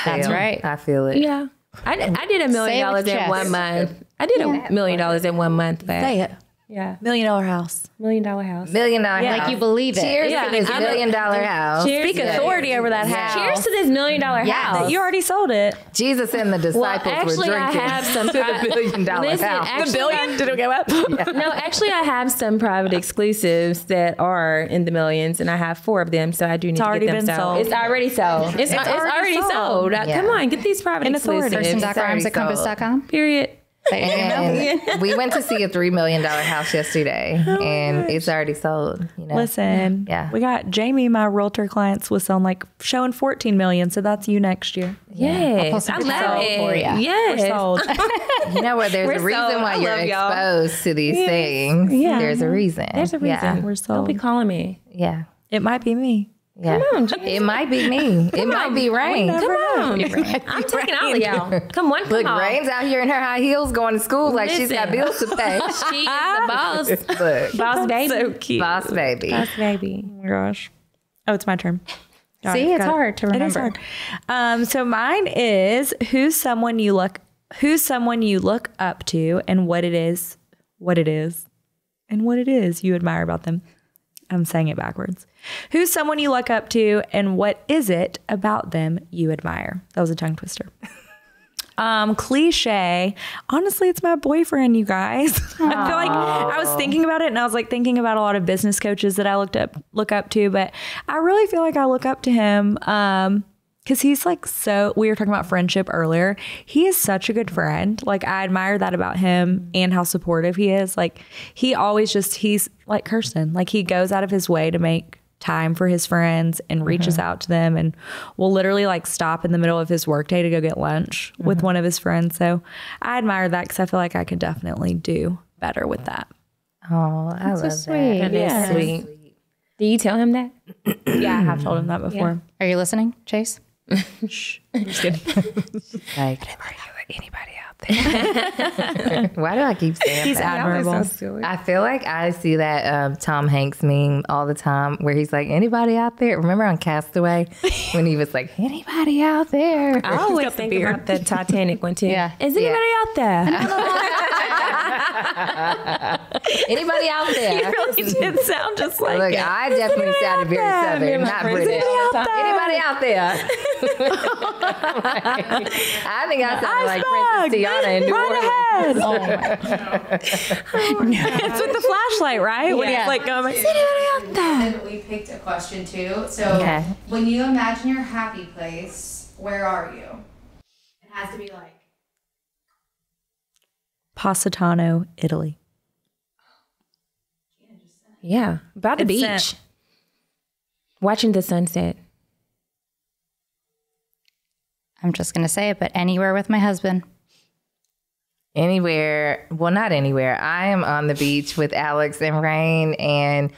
That's right. I feel it. yeah, I did $1 million with in chest. 1 month. I did $1 million in 1 month. But Say it. yeah, $1 million house. $1 million house. $1 million house. Like you believe it. Cheers Yeah. to this $1 million house. Cheers Speak to authority over that Yeah. house. Cheers to this $1 million house. You already sold it. Jesus and the disciples were actually, I drinking have some to the $1 million Listen, house. actually, Did it go up? No, actually, I have some private exclusives that are in the millions, and I have 4 of them, so I do need to already get them been sold. It's already sold. It's already sold. Yeah. Come on, get these private exclusives. Person.rhymes@compass.com. Period. And we went to see a $3 million house yesterday, and it's already sold. You know? Listen, Yeah. we got Jamie, my realtor clients, was selling like showing 14 million. So that's you next year. Yes, I love it. for ya. Yes. We're sold. You know what? There's a We're reason sold. why I you're love y'all. exposed to these things. Yeah. There's a reason. There's a reason. Yeah. We're Don't be sold. calling me. Yeah. It might be me. Yeah. It might be me. It might be Rain. Come on. I'm taking all of y'all. Come on, come Look, on. Rain's out here in her high heels going to school like she's got Listen. bills to pay. She is the boss. Look, Boss baby. So cute. boss baby. Boss baby. Oh my gosh. Oh, it's my turn. Got See, it, it's got it. hard to It is remember. hard. So mine is who's someone you look up to and what it is you admire about them. I'm saying it backwards. Who's someone you look up to and what is it about them you admire? That was a tongue twister. Cliche. Honestly, it's my boyfriend, you guys. I feel like I was thinking about it and I was like thinking about a lot of business coaches that I look up to, but I really feel like I look up to him because he's like we were talking about friendship earlier. He is such a good friend. Like, I admire that about him and how supportive he is. Like, he's like Kirsten. Like, he goes out of his way to make time for his friends and reaches out to them and will literally like stop in the middle of his workday to go get lunch with one of his friends. So I admire that because I feel like I could definitely do better with that. Oh, I love sweet. that. That is sweet. Do you tell him that? Yeah, I have told him that before. Are you listening, Chase? Shh. Just kidding. Like, anybody out there? Why do I keep saying He's that? admirable. I feel like I see that Tom Hanks meme all the time where he's like, anybody out there? Remember on Castaway when he was like, anybody out there? I always think about the Titanic one too. Yeah. Is anybody out there? Anybody out there? Really did sound just like Look, it. I definitely sounded very southern, not British. Anybody out there? I think I sounded like Princess Tiana in New Orleans. It's with the flashlight, right? When he's like going, is anybody out there? And we picked a question too. So Okay. when you imagine your happy place, where are you? And has to be like Positano, Italy. Yeah, by the It's beach, sent. watching the sunset. I'm just going to say it, but anywhere with my husband. Anywhere, well, not anywhere. I am on the beach with Alex and Rain, and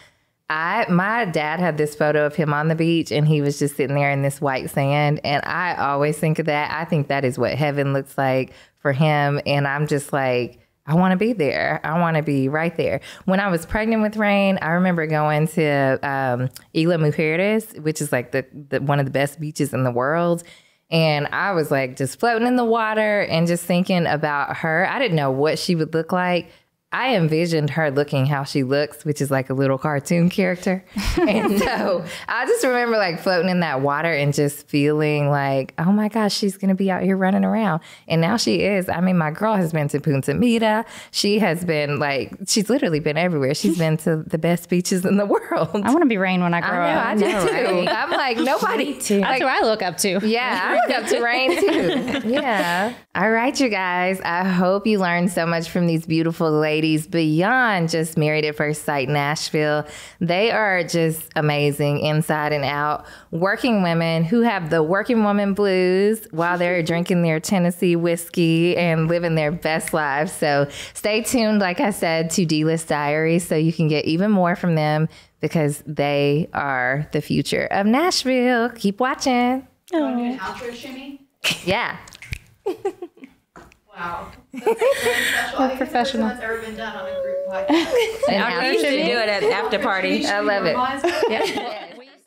my dad had this photo of him on the beach, and he was just sitting there in this white sand. And I always think of that. I think that is what heaven looks like for him. And I'm just like, I want to be there. I want to be right there. When I was pregnant with Rain, I remember going to Isla Mujeres, which is like the one of the best beaches in the world. And I was like just floating in the water and just thinking about her. I didn't know what she would look like. I envisioned her looking how she looks, which is like a little cartoon character. And so I just remember like floating in that water and just feeling like, oh my gosh, she's going to be out here running around. And now she is. I mean, my girl has been to Punta Mita. She has been like, she's literally been everywhere. She's been to the best beaches in the world. I want to be Rain when I grow up. I do too. I'm like, nobody. That's who I look up to. Yeah, I look up to Rain too. Yeah. All right, you guys. I hope you learned so much from these beautiful ladies beyond just Married at First Sight Nashville. They are just amazing inside and out. Working women who have the working woman blues while they're drinking their Tennessee whiskey and living their best lives. So stay tuned, like I said, to D-List Diaries so you can get even more from them because they are the future of Nashville. Keep watching. want to do an outro shimmy. Yeah. Wow. That's really special. I think professional. it's the first time it's ever been done on a group podcast. And You should do it at the after party. I love it. Normalized. Yeah.